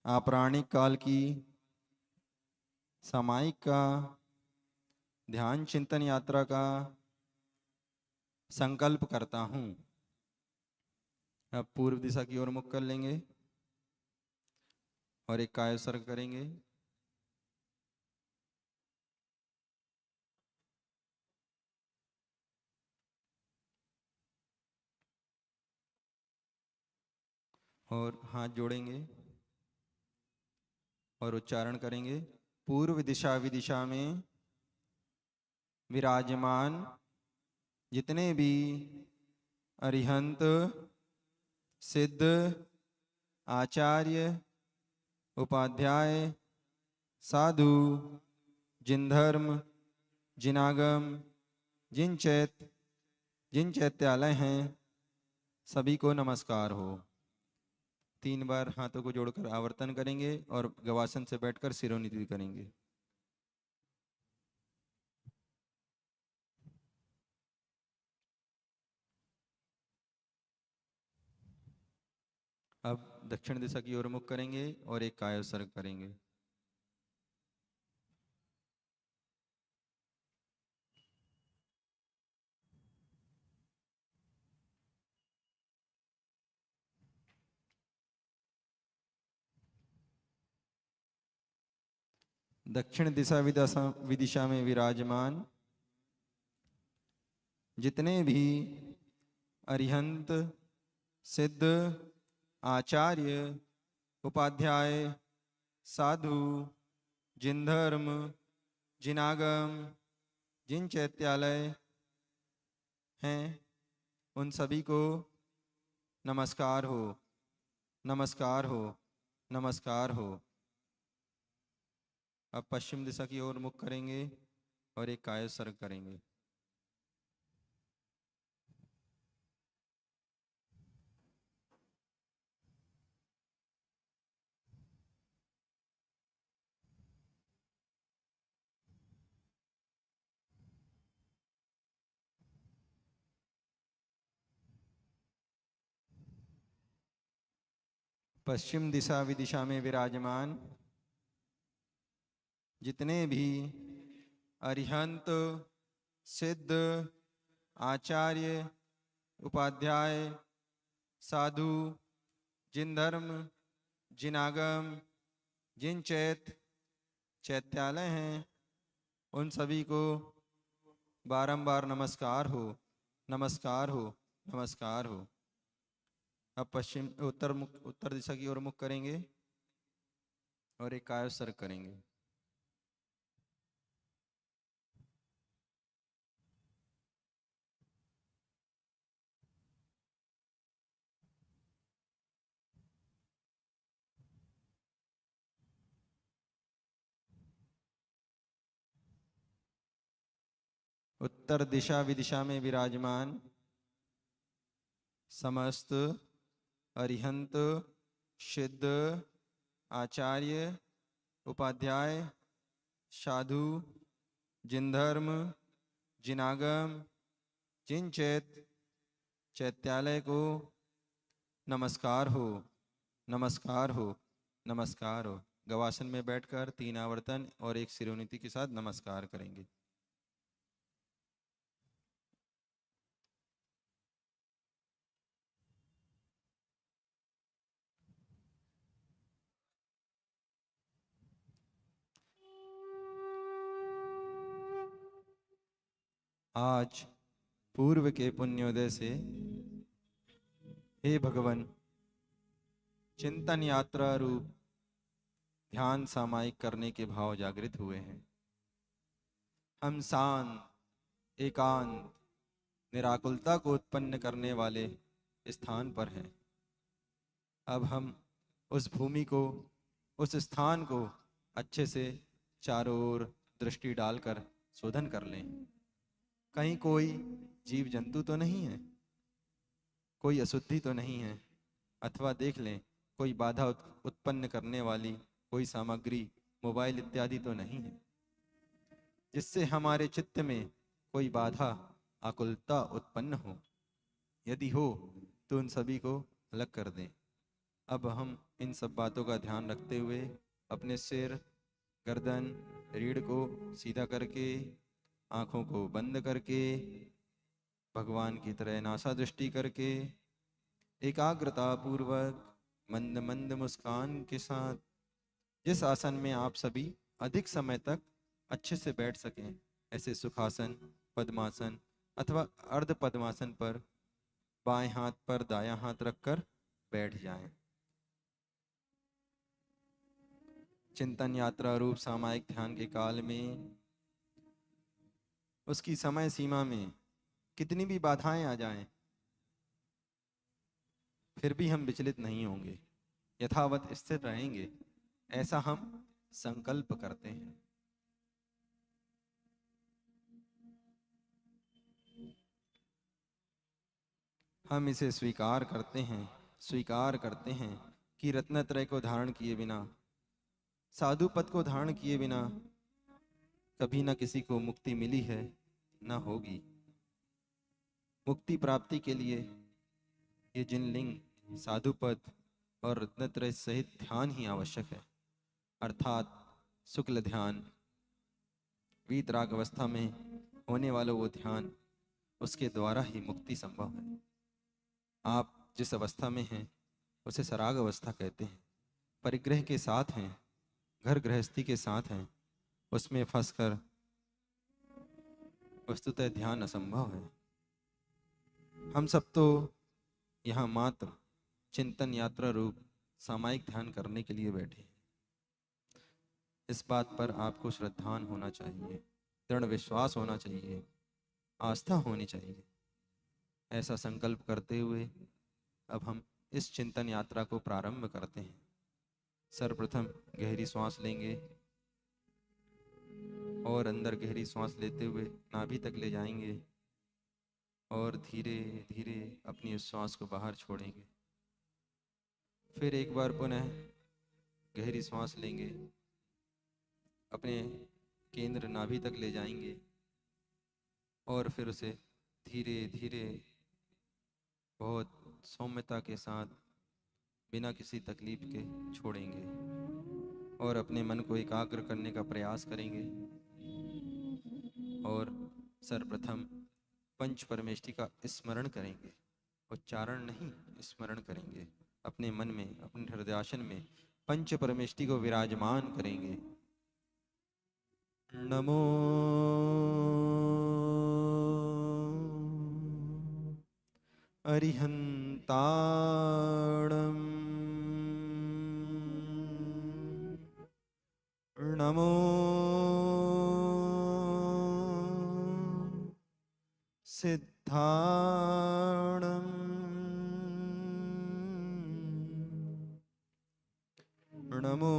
आपराणिक काल की सामायिक का ध्यान चिंतन यात्रा का संकल्प करता हूँ। अब पूर्व दिशा की ओर मुख कर लेंगे और एक कायोत्सर्ग करेंगे। और हाथ जोड़ेंगे और उच्चारण करेंगे। पूर्व दिशा विदिशा में विराजमान जितने भी अरिहंत, सिद्ध, आचार्य, उपाध्याय, साधु, जिन धर्म, जिन आगम, जिन चैत्यालय हैं, सभी को नमस्कार हो। 3 बार हाथों को जोड़कर आवर्तन करेंगे और गवासन से बैठकर शिरोन्नति करेंगे। अब दक्षिण दिशा की ओर मुख करेंगे और एक कायोत्सर्ग करेंगे। दक्षिण दिशा विदिशा में विराजमान जितने भी अरिहंत, सिद्ध, आचार्य, उपाध्याय, साधु, जिन धर्म, जिन आगम, जिन चैत्यालय हैं, उन सभी को नमस्कार हो, नमस्कार हो, नमस्कार हो। अब पश्चिम दिशा की ओर मुख करेंगे और एक कायोत्सर्ग करेंगे। पश्चिम दिशा विदिशा में विराजमान जितने भी अरिहंत, सिद्ध, आचार्य, उपाध्याय, साधु, जिन धर्म, जिन आगम, जिन चैत्यालय हैं, उन सभी को बारंबार नमस्कार हो, नमस्कार हो, नमस्कार हो। अब उत्तर दिशा की ओर मुख करेंगे और एक कायोत्सर्ग करेंगे। उत्तर दिशा विदिशा में विराजमान समस्त अरिहंत, सिद्ध, आचार्य, उपाध्याय, साधु, जिन धर्म, जिन आगम, जिन चैत्यालय को नमस्कार हो, नमस्कार हो, नमस्कार हो। गवासन में बैठकर 3 आवर्तन और एक शिरोन्नति के साथ नमस्कार करेंगे। आज पूर्व के पुण्योदय से हे भगवान चिंतन यात्रा रूप ध्यान सामायिक करने के भाव जागृत हुए हैं। हम शांत, एकांत, निराकुलता को उत्पन्न करने वाले स्थान पर हैं। अब हम उस भूमि को, उस स्थान को अच्छे से चारों ओर दृष्टि डालकर शोधन कर लें। कहीं कोई जीव जंतु तो नहीं है, कोई अशुद्धि तो नहीं है, अथवा देख लें कोई बाधा उत्पन्न करने वाली कोई सामग्री, मोबाइल इत्यादि तो नहीं है, जिससे हमारे चित्त में कोई बाधा, आकुलता उत्पन्न हो। यदि हो तो उन सभी को अलग कर दें। अब हम इन सब बातों का ध्यान रखते हुए अपने सिर, गर्दन, रीढ़ को सीधा करके, आँखों को बंद करके, भगवान की तरह नासा दृष्टि करके, एकाग्रता पूर्वक मंद मंद मुस्कान के साथ जिस आसन में आप सभी अधिक समय तक अच्छे से बैठ सकें, ऐसे सुखासन, पद्मासन अथवा अर्ध पद्मासन पर बाएं हाथ पर दायां हाथ रखकर बैठ जाएं। चिंतन यात्रा रूप सामायिक ध्यान के काल में उसकी समय सीमा में कितनी भी बाधाएं आ जाएं, फिर भी हम विचलित नहीं होंगे, यथावत स्थिर रहेंगे, ऐसा हम संकल्प करते हैं। हम इसे स्वीकार करते हैं कि रत्नत्रय को धारण किए बिना, साधु पद को धारण किए बिना कभी न किसी को मुक्ति मिली है, न होगी। मुक्ति प्राप्ति के लिए ये जिन लिंग, साधु पद और रत्नत्रय सहित ध्यान ही आवश्यक है, अर्थात शुक्ल ध्यान, वीतराग अवस्था में होने वाला वो ध्यान, उसके द्वारा ही मुक्ति संभव है। आप जिस अवस्था में हैं उसे सराग अवस्था कहते हैं, परिग्रह के साथ हैं, घर गृहस्थी के साथ हैं, उसमें फंसकर वस्तुतः ध्यान असंभव है। हम सब तो यहाँ मात्र चिंतन यात्रा रूप सामायिक ध्यान करने के लिए बैठे हैं। इस बात पर आपको श्रद्धान होना चाहिए, दृढ़ विश्वास होना चाहिए, आस्था होनी चाहिए। ऐसा संकल्प करते हुए अब हम इस चिंतन यात्रा को प्रारंभ करते हैं। सर्वप्रथम गहरी सांस लेंगे और अंदर गहरी सांस लेते हुए नाभि तक ले जाएंगे और धीरे धीरे अपनी उस सांस को बाहर छोड़ेंगे। फिर एक बार पुनः गहरी सांस लेंगे, अपने केंद्र नाभि तक ले जाएंगे और फिर उसे धीरे धीरे बहुत सौम्यता के साथ बिना किसी तकलीफ के छोड़ेंगे और अपने मन को एकाग्र करने का प्रयास करेंगे। और सर्वप्रथम पंच परमेष्टि का स्मरण करेंगे, उच्चारण नहीं, स्मरण करेंगे। अपने मन में, अपने हृदयासन में पंच परमेष्टि को विराजमान करेंगे। नमो अरिहंताणं नमो सिद्धाणं नमो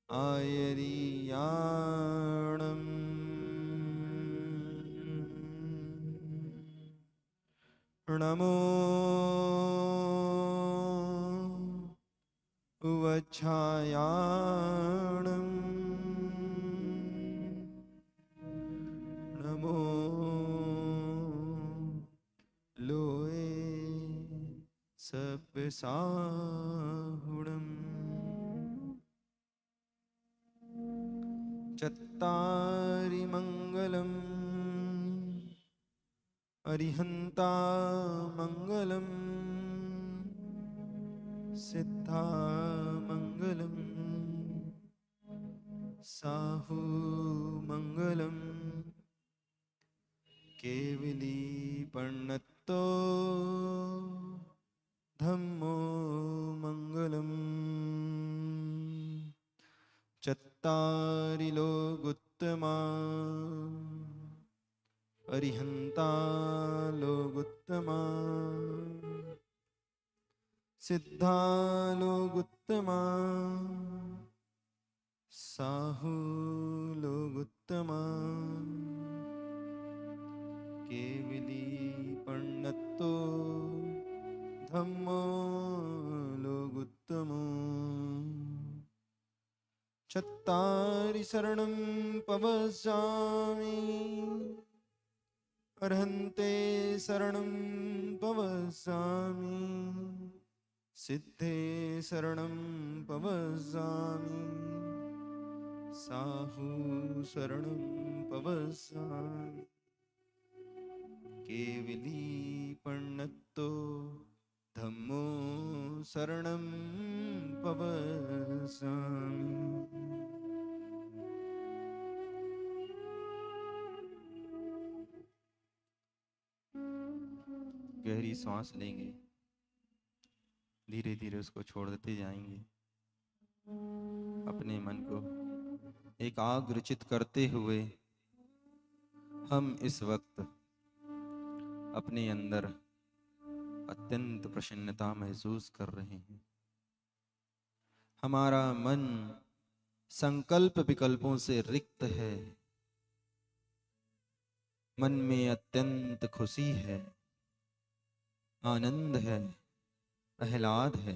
आयर्याणं नमो वच्छायाणं नमो लोए सप्साहुणम् चत्तारि मङ्गलम् अरिहन्ता मङ्गलम् सिद्धा मङ्गलम् साहु मङ्गलम् केवली पर्णत्तो धम्मो मङ्गलम् चत्तारि लोकोत्तमा अरिहन्ता लोकोत्तमा सिद्धा लोकोत्तमा साहु लोकोत्तमा केवली पर्णत्तो धम्मो लोकोत्तमो चत्तारि शरणं पवसामि अर्हन्ते शरणं पवसामि, सिद्धे शरणं पवसामि, साहु शरणं पवसामि, केवली पण्णत्तो धम्मो शरणं पवसामि। गहरी सांस लेंगे, धीरे धीरे उसको छोड़ देते जाएंगे। अपने मन को एकाग्रचित करते हुए हम इस वक्त अपने अंदर अत्यंत प्रसन्नता महसूस कर रहे हैं। हमारा मन संकल्प विकल्पों से रिक्त है। मन में अत्यंत खुशी है, आनंद है, आह्लाद है।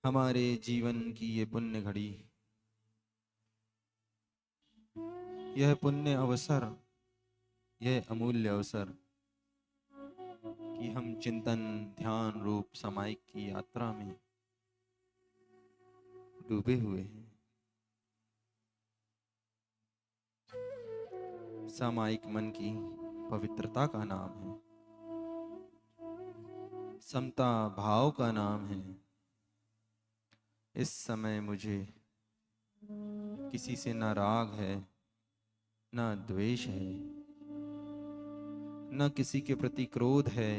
हमारे जीवन की ये पुण्य घड़ी, यह पुण्य अवसर, यह अमूल्य अवसर कि हम चिंतन ध्यान रूप सामायिक की यात्रा में डूबे हुए हैं। सामायिक मन की पवित्रता का नाम है, समता भाव का नाम है। इस समय मुझे किसी से ना राग है, ना द्वेष है, ना किसी के प्रति क्रोध है,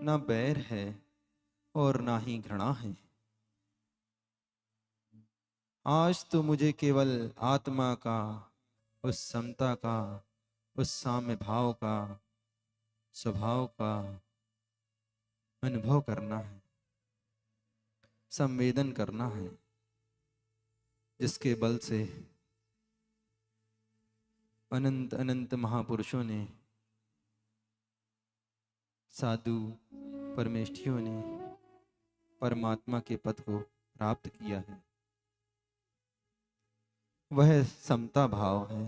ना बैर है और ना ही घृणा है। आज तो मुझे केवल आत्मा का, उस समता का, उस साम्य भाव का, स्वभाव का अनुभव करना है, संवेदन करना है, जिसके बल से अनंत अनंत महापुरुषों ने, साधु परमेष्ठियों ने परमात्मा के पद को प्राप्त किया है। वह समता भाव है,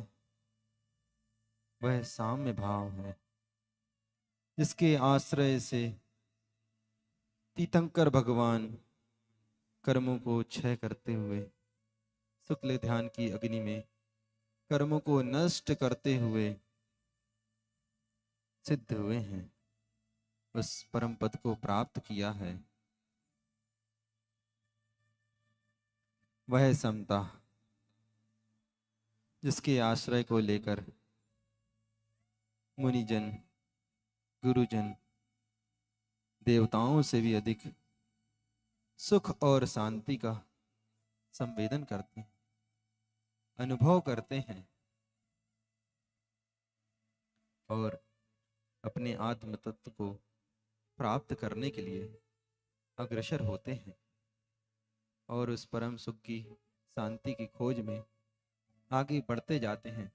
वह साम्य भाव है, जिसके आश्रय से तीर्थंकर भगवान कर्मों को क्षय करते हुए, शुक्ल ध्यान की अग्नि में कर्मों को नष्ट करते हुए सिद्ध हुए हैं, उस परम पद को प्राप्त किया है। वह समता जिसके आश्रय को लेकर मुनिजन, गुरुजन देवताओं से भी अधिक सुख और शांति का संवेदन करते हैं, अनुभव करते हैं और अपने आत्म तत्व को प्राप्त करने के लिए अग्रसर होते हैं और उस परम सुख की, शांति की खोज में आगे बढ़ते जाते हैं,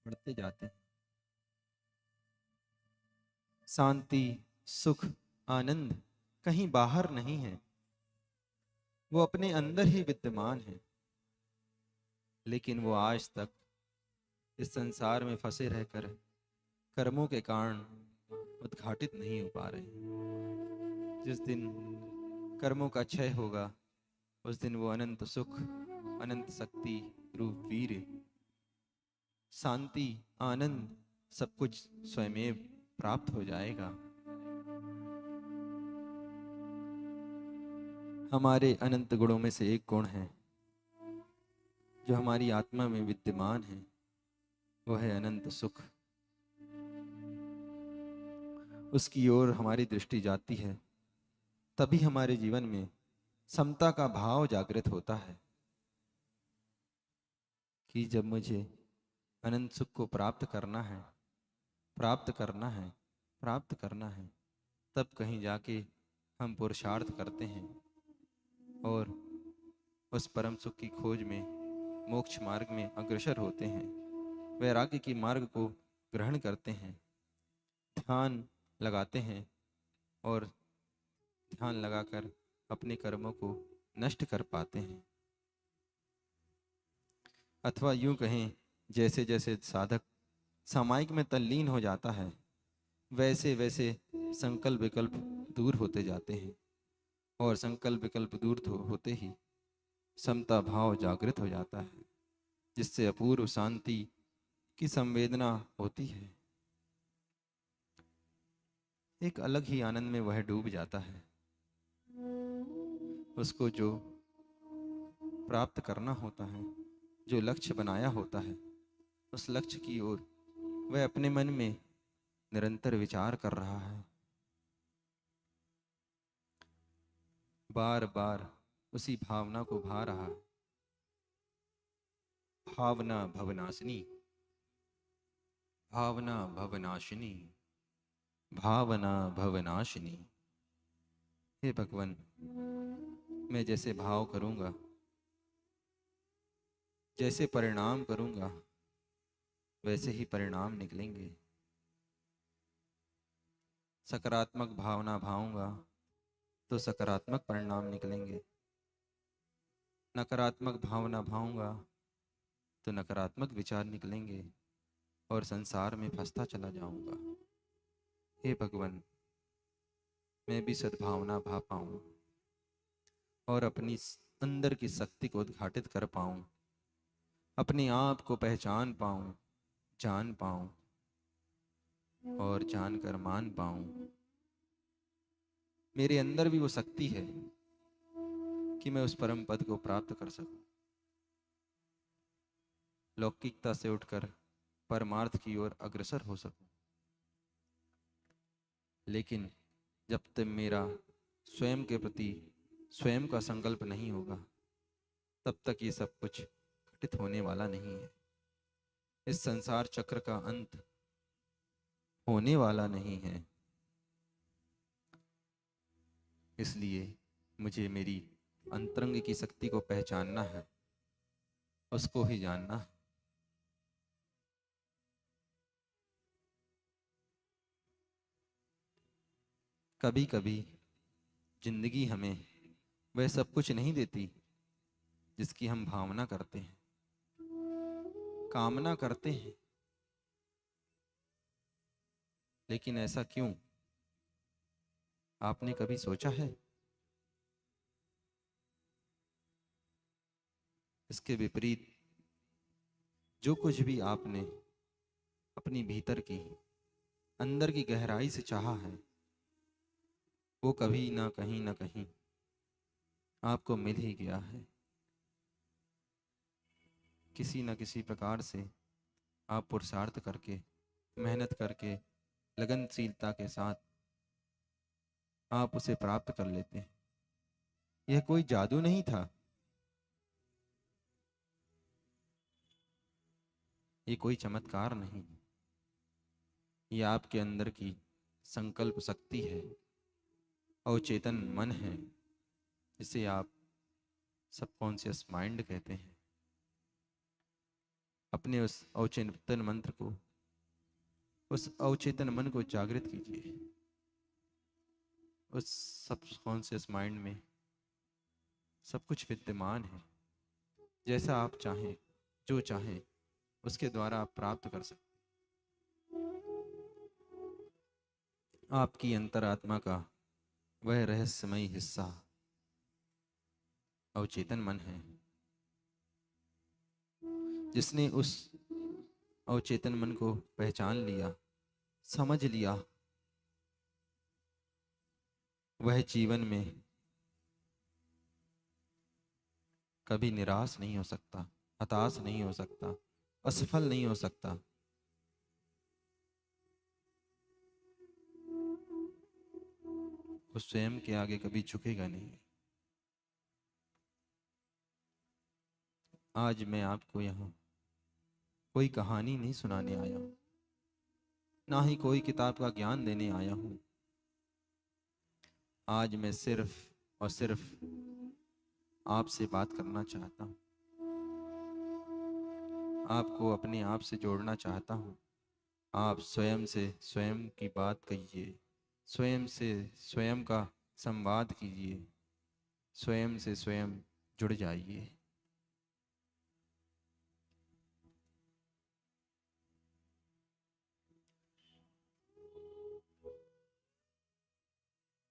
बढ़ते जाते हैं। शांति, सुख, आनंद कहीं बाहर नहीं है, वो अपने अंदर ही विद्यमान है। लेकिन वो आज तक इस संसार में फंसे रहकर कर्मों के कारण उद्घाटित नहीं हो पा रहे। जिस दिन कर्मों का क्षय होगा, उस दिन वो अनंत सुख, अनंत शक्ति रूप वीर, शांति, आनंद सब कुछ स्वयमेव प्राप्त हो जाएगा। हमारे अनंत गुणों में से एक गुण है जो हमारी आत्मा में विद्यमान है, वह है अनंत सुख। उसकी ओर हमारी दृष्टि जाती है, तभी हमारे जीवन में समता का भाव जागृत होता है कि जब मुझे अनंत सुख को प्राप्त करना है, प्राप्त करना है, प्राप्त करना है, तब कहीं जाके हम पुरुषार्थ करते हैं और उस परम सुख की खोज में मोक्ष मार्ग में अग्रसर होते हैं, वैराग्य की मार्ग को ग्रहण करते हैं, ध्यान लगाते हैं और ध्यान लगाकर अपने कर्मों को नष्ट कर पाते हैं। अथवा यूं कहें, जैसे जैसे साधक सामायिक में तल्लीन हो जाता है, वैसे वैसे संकल्प विकल्प दूर होते जाते हैं, और संकल्प विकल्प दूर होते ही समता भाव जागृत हो जाता है, जिससे अपूर्व शांति की संवेदना होती है। एक अलग ही आनंद में वह डूब जाता है। उसको जो प्राप्त करना होता है, जो लक्ष्य बनाया होता है, उस लक्ष्य की ओर वह अपने मन में निरंतर विचार कर रहा है, बार बार उसी भावना को भा रहा है। भावना भवनाशिनी, भावना भवनाशिनी, भावना भवनाशिनी। हे भगवान, मैं जैसे भाव करूंगा, जैसे परिणाम करूंगा, वैसे ही परिणाम निकलेंगे। सकारात्मक भावना भाऊंगा तो सकारात्मक परिणाम निकलेंगे, नकारात्मक भावना भाऊंगा तो नकारात्मक विचार निकलेंगे, और संसार में फंसता चला जाऊंगा। हे भगवान, मैं भी सद्भावना भा पाऊं और अपनी अंदर की शक्ति को उद्घाटित कर पाऊं, अपने आप को पहचान पाऊं, जान पाऊं और जानकर मान पाऊं। मेरे अंदर भी वो शक्ति है कि मैं उस परम पद को प्राप्त कर सकूं, लौकिकता से उठकर परमार्थ की ओर अग्रसर हो सकूं। लेकिन जब तक मेरा स्वयं के प्रति स्वयं का संकल्प नहीं होगा, तब तक ये सब कुछ घटित होने वाला नहीं है। इस संसार चक्र का अंत होने वाला नहीं है। इसलिए मुझे मेरी अंतरंग की शक्ति को पहचानना है, उसको ही जानना है। कभी कभी जिंदगी हमें वह सब कुछ नहीं देती जिसकी हम भावना करते हैं, कामना करते हैं। लेकिन ऐसा क्यों? आपने कभी सोचा है? इसके विपरीत जो कुछ भी आपने अपनी भीतर की अंदर की गहराई से चाहा है, वो कभी ना कहीं आपको मिल ही गया है। किसी न किसी प्रकार से आप पुरुषार्थ करके, मेहनत करके, लगनशीलता के साथ आप उसे प्राप्त कर लेते हैं। यह कोई जादू नहीं था, ये कोई चमत्कार नहीं, ये आपके अंदर की संकल्प शक्ति है, अवचेतन मन है, जिसे आप सबकॉन्शियस माइंड कहते हैं। अपने उस अवचेतन मंत्र को, उस अवचेतन मन को जागृत कीजिए। उस सबकॉन्शियस माइंड में सब कुछ विद्यमान है। जैसा आप चाहें, जो चाहें, उसके द्वारा आप प्राप्त कर सकते। आपकी अंतरात्मा का वह रहस्यमय हिस्सा अवचेतन मन है, जिसने उस अवचेतन मन को पहचान लिया, समझ लिया, वह जीवन में कभी निराश नहीं हो सकता, हताश नहीं हो सकता, असफल नहीं हो सकता। वो स्वयं के आगे कभी झुकेगा नहीं। आज मैं आपको यहाँ कोई कहानी नहीं सुनाने आया हूँ, ना ही कोई किताब का ज्ञान देने आया हूँ। आज मैं सिर्फ और सिर्फ आपसे बात करना चाहता हूँ, आपको अपने आप से जोड़ना चाहता हूँ। आप स्वयं से स्वयं की बात कहिए, स्वयं से स्वयं का संवाद कीजिए, स्वयं से स्वयं जुड़ जाइए।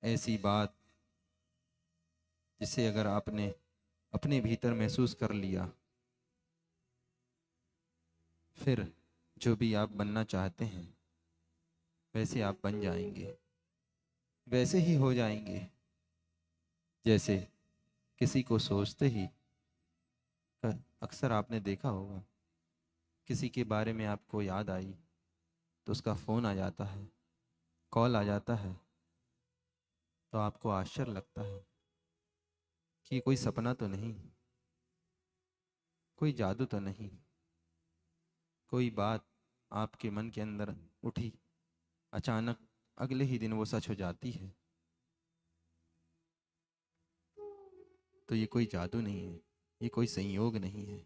ऐसी बात जिसे अगर आपने अपने भीतर महसूस कर लिया, फिर जो भी आप बनना चाहते हैं वैसे आप बन जाएंगे, वैसे ही हो जाएंगे। जैसे किसी को सोचते ही अक्सर आपने देखा होगा, किसी के बारे में आपको याद आई तो उसका फ़ोन आ जाता है, कॉल आ जाता है, तो आपको आश्चर्य लगता है कि कोई सपना तो नहीं, कोई जादू तो नहीं, कोई बात आपके मन के अंदर उठी, अचानक अगले ही दिन वो सच हो जाती है। तो ये कोई जादू नहीं है, ये कोई संयोग नहीं है,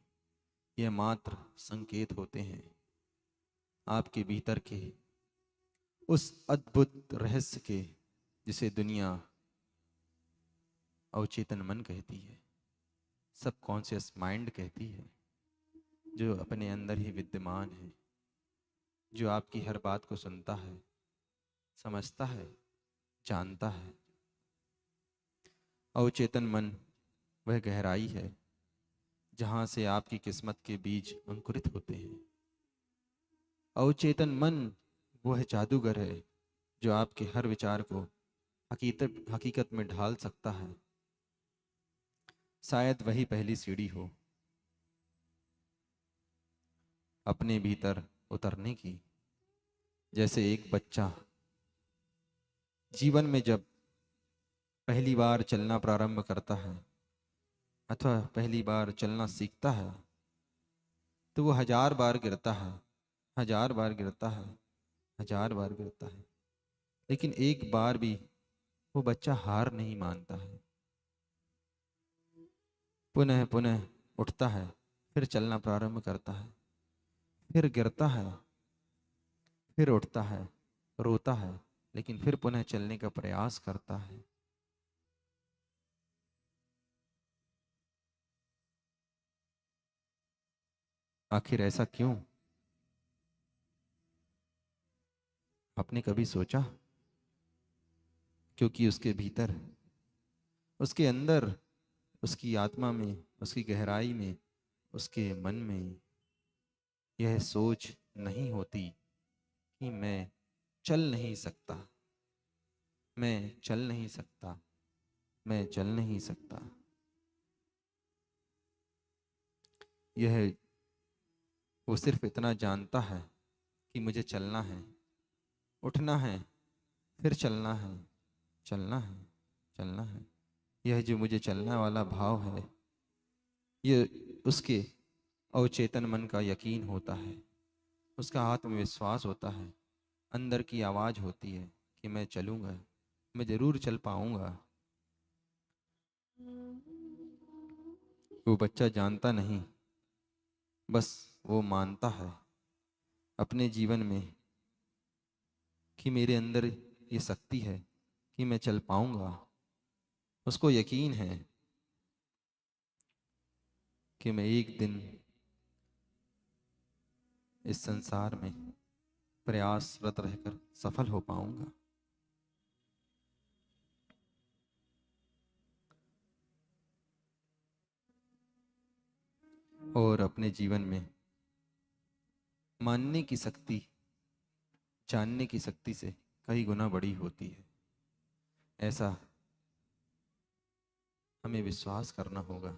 ये मात्र संकेत होते हैं आपके भीतर के उस अद्भुत रहस्य के, जिसे दुनिया अवचेतन मन कहती है, सबकॉन्शियस माइंड कहती है, जो अपने अंदर ही विद्यमान है, जो आपकी हर बात को सुनता है, समझता है, जानता है। अवचेतन मन वह गहराई है जहाँ से आपकी किस्मत के बीज अंकुरित होते हैं। अवचेतन मन वह जादूगर है जो आपके हर विचार को हकीकत में ढाल सकता है। शायद वही पहली सीढ़ी हो अपने भीतर उतरने की। जैसे एक बच्चा जीवन में जब पहली बार चलना प्रारंभ करता है अथवा पहली बार चलना सीखता है, तो वो 1000 बार गिरता है, 1000 बार गिरता है, 1000 बार गिरता है, लेकिन एक बार भी वो बच्चा हार नहीं मानता है। पुनः पुनः उठता है, फिर चलना प्रारंभ करता है, फिर गिरता है, फिर उठता है, रोता है, लेकिन फिर पुनः चलने का प्रयास करता है। आखिर ऐसा क्यों? आपने कभी सोचा? क्योंकि उसके भीतर, उसके अंदर, उसकी आत्मा में, उसकी गहराई में, उसके मन में यह सोच नहीं होती कि मैं चल नहीं सकता, मैं चल नहीं सकता, मैं चल नहीं सकता। यह वो सिर्फ इतना जानता है कि मुझे चलना है, उठना है, फिर चलना है, चलना है, चलना है। यह जो मुझे चलने वाला भाव है, ये उसके अवचेतन मन का यकीन होता है, उसका आत्मविश्वास होता है, अंदर की आवाज़ होती है कि मैं चलूँगा, मैं ज़रूर चल पाऊँगा। वो बच्चा जानता नहीं, बस वो मानता है अपने जीवन में कि मेरे अंदर ये शक्ति है कि मैं चल पाऊँगा। उसको यकीन है कि मैं एक दिन इस संसार में प्रयासरत रहकर सफल हो पाऊँगा। और अपने जीवन में मानने की शक्ति जानने की शक्ति से कई गुना बड़ी होती है। ऐसा हमें विश्वास करना होगा,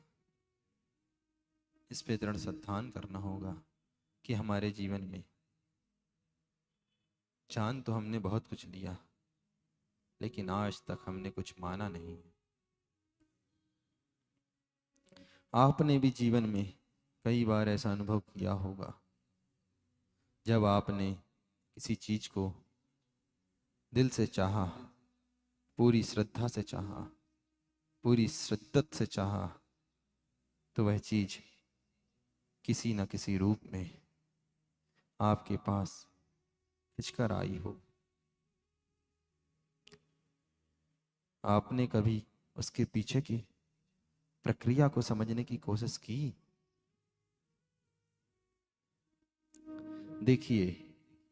इस पे दृढ़ श्रद्धान करना होगा कि हमारे जीवन में जान तो हमने बहुत कुछ लिया, लेकिन आज तक हमने कुछ माना नहीं है। आपने भी जीवन में कई बार ऐसा अनुभव किया होगा, जब आपने किसी चीज को दिल से चाहा, पूरी श्रद्धा से चाहा, पूरी शिद्दत से चाहा, तो वह चीज किसी न किसी रूप में आपके पास खिंचकर आई हो। आपने कभी उसके पीछे की प्रक्रिया को समझने की कोशिश की? देखिए,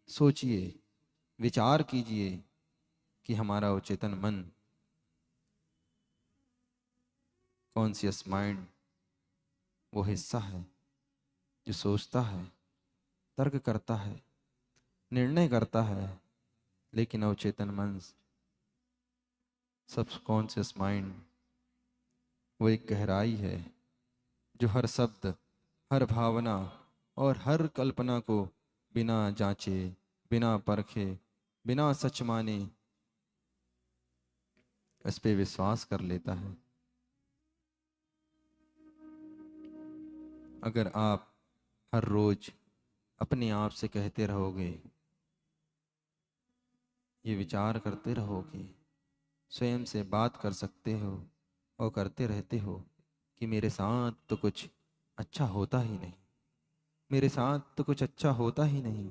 सोचिए, विचार कीजिए कि हमारा अवचेतन मन कॉन्शियस माइंड वो हिस्सा है जो सोचता है, तर्क करता है, निर्णय करता है, लेकिन अवचेतन मन, सबकॉन्शियस माइंड वो एक गहराई है जो हर शब्द, हर भावना और हर कल्पना को बिना जांचे, बिना परखे, बिना सच माने इस पे विश्वास कर लेता है। अगर आप हर रोज अपने आप से कहते रहोगे, ये विचार करते रहोगे, स्वयं से बात कर सकते हो और करते रहते हो कि मेरे साथ तो कुछ अच्छा होता ही नहीं, मेरे साथ तो कुछ अच्छा होता ही नहीं,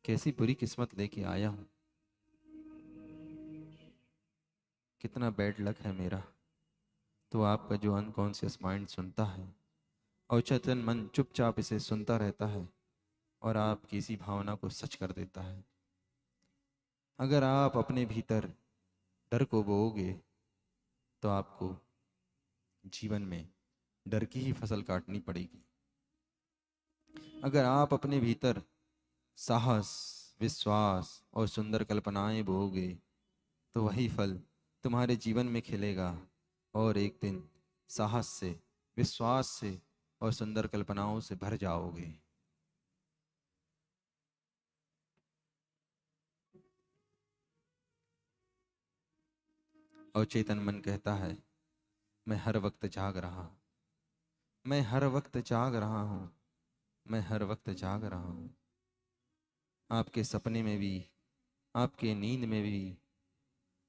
कैसी बुरी किस्मत लेके आया हूँ, कितना बैड लक है मेरा। तो आपका जो अनकॉन्शियस माइंड सुनता है, अवचेतन मन चुपचाप इसे सुनता रहता है और आपकी इसी भावना को सच कर देता है। अगर आप अपने भीतर डर को बोओगे तो आपको जीवन में डर की ही फसल काटनी पड़ेगी। अगर आप अपने भीतर साहस, विश्वास और सुंदर कल्पनाएं बोओगे तो वही फल तुम्हारे जीवन में खिलेगा और एक दिन साहस से, विश्वास से और सुंदर कल्पनाओं से भर जाओगे। अवचेतन मन कहता है, मैं हर वक्त जाग रहा हूँ, मैं हर वक्त जाग रहा हूँ, मैं हर वक्त जाग रहा हूँ। आपके सपने में भी, आपके नींद में भी,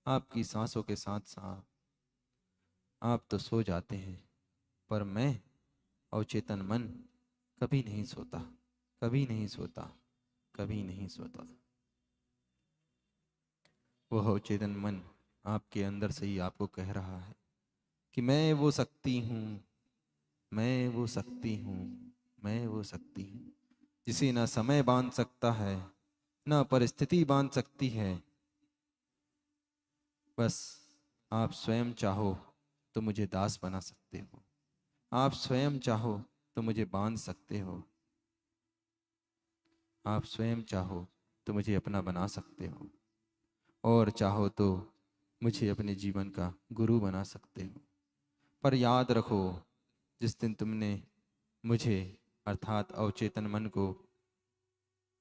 आपकी सांसों के साथ साथ आप तो सो जाते हैं, पर मैं अवचेतन मन कभी नहीं सोता, कभी नहीं सोता, कभी नहीं सोता। वह अवचेतन मन आपके अंदर से ही आपको कह रहा है कि मैं वो शक्ति हूँ, मैं वो शक्ति हूँ, मैं वो शक्ति हूँ जिसे ना समय बांध सकता है, ना परिस्थिति बांध सकती है। बस आप स्वयं चाहो तो मुझे दास बना सकते हो, आप स्वयं चाहो तो मुझे बांध सकते हो, आप स्वयं चाहो तो मुझे अपना बना सकते हो और चाहो तो मुझे अपने जीवन का गुरु बना सकते हो। पर याद रखो, जिस दिन तुमने मुझे अर्थात अवचेतन मन को,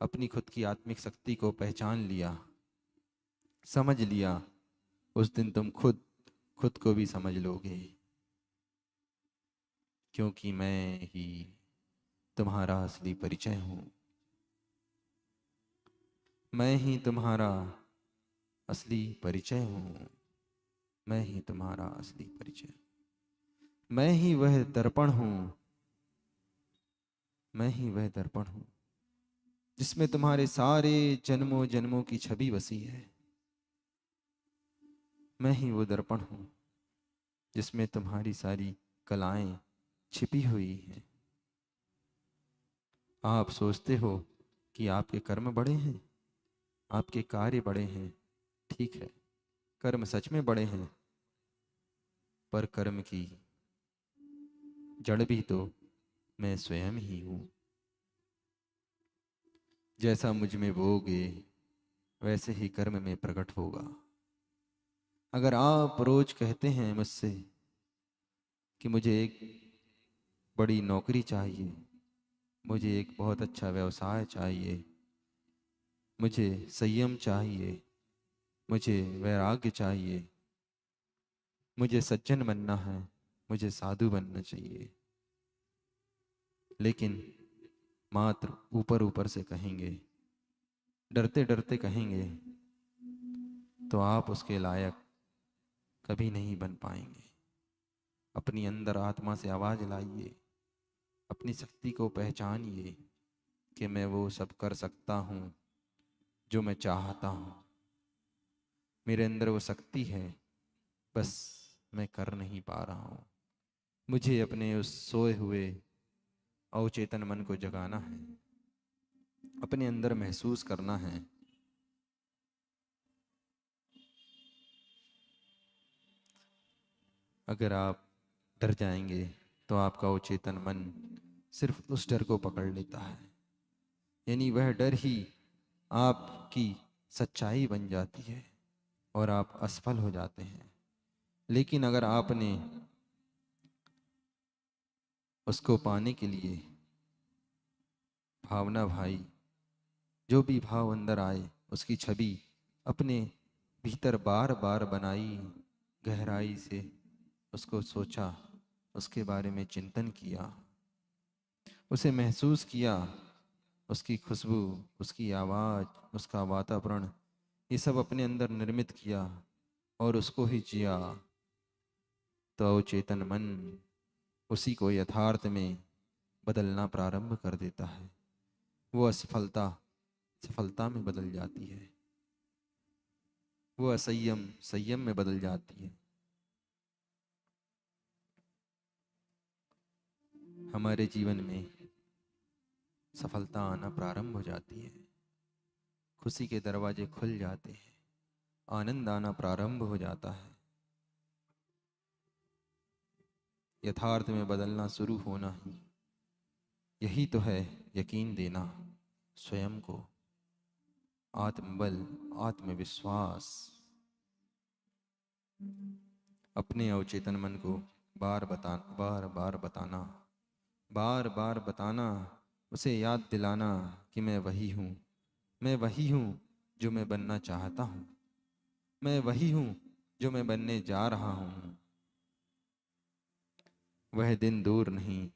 अपनी खुद की आत्मिक शक्ति को पहचान लिया, समझ लिया, उस दिन तुम खुद खुद को भी समझ लोगे, क्योंकि मैं ही तुम्हारा असली परिचय हूँ, मैं ही तुम्हारा असली परिचय हूँ, मैं ही तुम्हारा असली परिचय, मैं ही वह दर्पण हूँ, मैं ही वह दर्पण हूँ जिसमें तुम्हारे सारे जन्मों जन्मों की छवि बसी है, मैं ही वो दर्पण हूँ जिसमें तुम्हारी सारी कलाएं छिपी हुई हैं। आप सोचते हो कि आपके कर्म बड़े हैं, आपके कार्य बड़े हैं, ठीक है, कर्म सच में बड़े हैं, पर कर्म की जड़ भी तो मैं स्वयं ही हूँ। जैसा मुझ में बोओगे वैसे ही कर्म में प्रकट होगा। अगर आप रोज कहते हैं मुझसे कि मुझे एक बड़ी नौकरी चाहिए, मुझे एक बहुत अच्छा व्यवसाय चाहिए, मुझे संयम चाहिए, मुझे वैराग्य चाहिए, मुझे सज्जन बनना है, मुझे साधु बनना चाहिए, लेकिन मात्र ऊपर ऊपर से कहेंगे, डरते डरते कहेंगे, तो आप उसके लायक कभी नहीं बन पाएंगे। अपनी अंदर आत्मा से आवाज लाइए, अपनी शक्ति को पहचानिए कि मैं वो सब कर सकता हूँ जो मैं चाहता हूँ। मेरे अंदर वो शक्ति है, बस मैं कर नहीं पा रहा हूँ। मुझे अपने उस सोए हुए अवचेतन मन को जगाना है, अपने अंदर महसूस करना है। अगर आप डर जाएंगे तो आपका अवचेतन मन सिर्फ उस डर को पकड़ लेता है, यानी वह डर ही आपकी सच्चाई बन जाती है और आप असफल हो जाते हैं। लेकिन अगर आपने उसको पाने के लिए भावना भाई, जो भी भाव अंदर आए उसकी छवि अपने भीतर बार बार बनाई, गहराई से उसको सोचा, उसके बारे में चिंतन किया, उसे महसूस किया, उसकी खुशबू, उसकी आवाज़, उसका वातावरण, ये सब अपने अंदर निर्मित किया और उसको ही जिया, तो चेतन मन उसी को यथार्थ में बदलना प्रारंभ कर देता है। वो असफलता सफलता में बदल जाती है, वो असंयम संयम में बदल जाती है। हमारे जीवन में सफलता आना प्रारंभ हो जाती है, खुशी के दरवाजे खुल जाते हैं, आनंद आना प्रारंभ हो जाता है, यथार्थ में बदलना शुरू होना ही, यही तो है यकीन देना स्वयं को, आत्मबल, आत्मविश्वास। अपने अवचेतन मन को बार बार बताना, बार बार बताना, उसे याद दिलाना कि मैं वही हूँ, मैं वही हूँ जो मैं बनना चाहता हूँ, मैं वही हूँ जो मैं बनने जा रहा हूँ। वह दिन दूर नहीं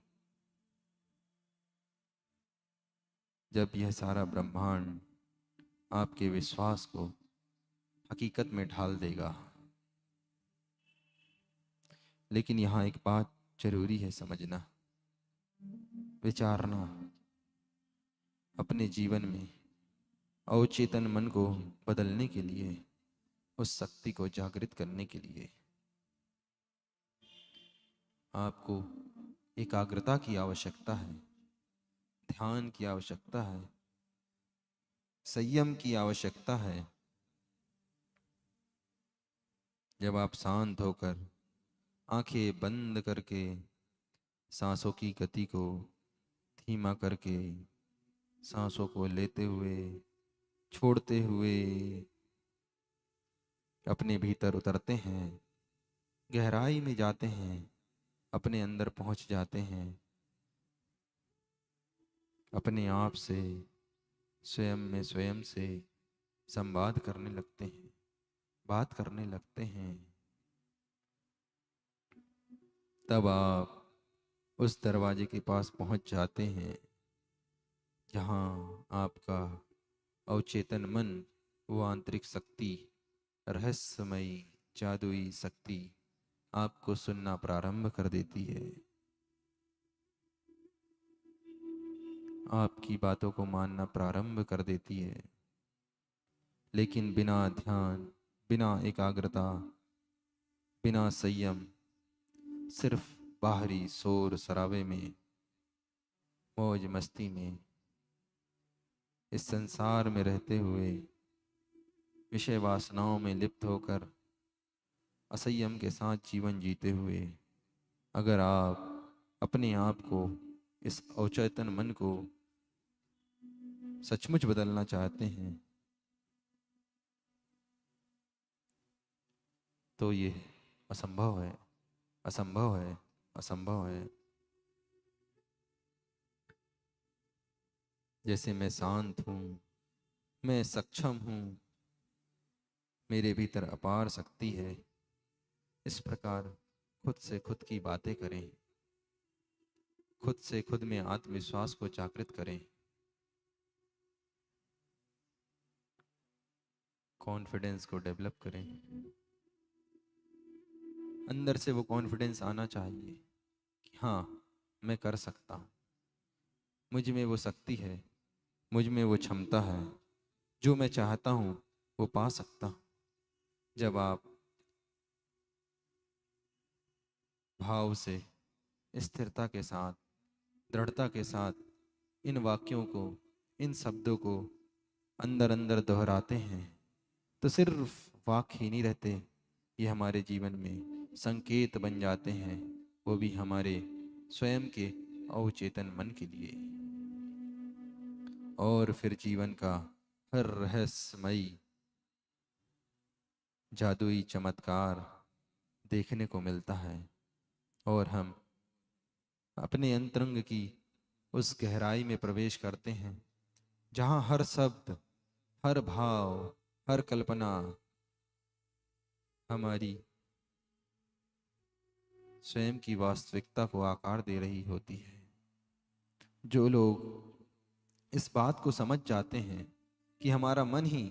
जब यह सारा ब्रह्मांड आपके विश्वास को हकीकत में ढाल देगा। लेकिन यहाँ एक बात जरूरी है समझना, विचारना, अपने जीवन में अवचेतन मन को बदलने के लिए, उस शक्ति को जागृत करने के लिए आपको एकाग्रता की आवश्यकता है, ध्यान की आवश्यकता है, संयम की आवश्यकता है। जब आप शांत होकर आंखें बंद करके सांसों की गति को धीमा करके, सांसों को लेते हुए छोड़ते हुए अपने भीतर उतरते हैं, गहराई में जाते हैं, अपने अंदर पहुंच जाते हैं, अपने आप से, स्वयं में स्वयं से संवाद करने लगते हैं, बात करने लगते हैं, तब आप उस दरवाजे के पास पहुंच जाते हैं जहां आपका अवचेतन मन, वो आंतरिक शक्ति, रहस्यमयी जादुई शक्ति आपको सुनना प्रारंभ कर देती है, आपकी बातों को मानना प्रारंभ कर देती है। लेकिन बिना ध्यान, बिना एकाग्रता, बिना संयम, सिर्फ बाहरी शोर शराबे में, मौज मस्ती में, इस संसार में रहते हुए, विषय वासनाओं में लिप्त होकर, असंयम के साथ जीवन जीते हुए, अगर आप अपने आप को, इस अवचेतन मन को सचमुच बदलना चाहते हैं, तो ये असंभव है, असंभव है, असंभव है। जैसे मैं शांत हूँ, मैं सक्षम हूँ, मेरे भीतर अपार शक्ति है, इस प्रकार खुद से खुद की बातें करें, खुद से खुद में आत्मविश्वास को जागृत करें, कॉन्फिडेंस को डेवलप करें। अंदर से वो कॉन्फिडेंस आना चाहिए कि हाँ, मैं कर सकता हूँ, मुझ में वो शक्ति है, मुझ में वो क्षमता है, जो मैं चाहता हूँ वो पा सकता हूँ। जब आप भाव से, स्थिरता के साथ, दृढ़ता के साथ इन वाक्यों को, इन शब्दों को अंदर अंदर दोहराते हैं, तो सिर्फ वाक्य ही नहीं रहते, ये हमारे जीवन में संकेत बन जाते हैं, वो भी हमारे स्वयं के अवचेतन मन के लिए। और फिर जीवन का हर रहस्यमयी जादुई चमत्कार देखने को मिलता है, और हम अपने अंतरंग की उस गहराई में प्रवेश करते हैं जहाँ हर शब्द, हर भाव, हर कल्पना हमारी स्वयं की वास्तविकता को आकार दे रही होती है। जो लोग इस बात को समझ जाते हैं कि हमारा मन ही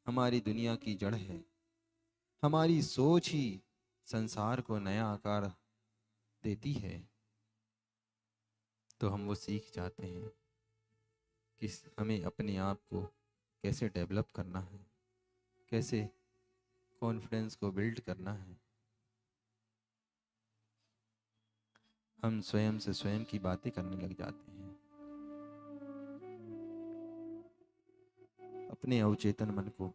हमारी दुनिया की जड़ है, हमारी सोच ही संसार को नया आकार देती है, तो हम वो सीख जाते हैं कि हमें अपने आप को कैसे डेवलप करना है, कैसे कॉन्फिडेंस को बिल्ड करना है। हम स्वयं से स्वयं की बातें करने लग जाते हैं। अपने अवचेतन मन को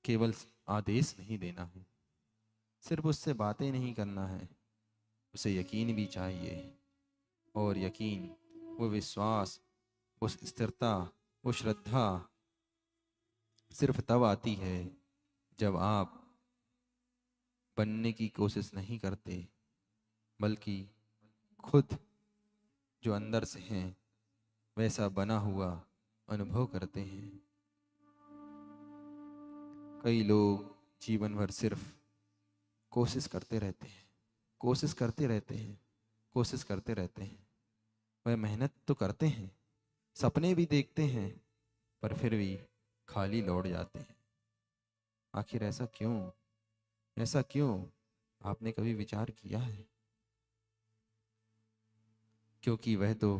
केवल आदेश नहीं देना है, सिर्फ उससे बातें नहीं करना है, उसे यकीन भी चाहिए। और यकीन, वो विश्वास, वो स्थिरता, वो श्रद्धा सिर्फ तब आती है जब आप बनने की कोशिश नहीं करते, बल्कि खुद जो अंदर से हैं वैसा बना हुआ अनुभव करते हैं। कई लोग जीवन भर सिर्फ कोशिश करते रहते हैं, कोशिश करते रहते हैं, कोशिश करते रहते हैं। वह मेहनत तो करते हैं, सपने भी देखते हैं, पर फिर भी खाली लौट जाते हैं। आखिर ऐसा क्यों? ऐसा क्यों? आपने कभी विचार किया है? क्योंकि वह तो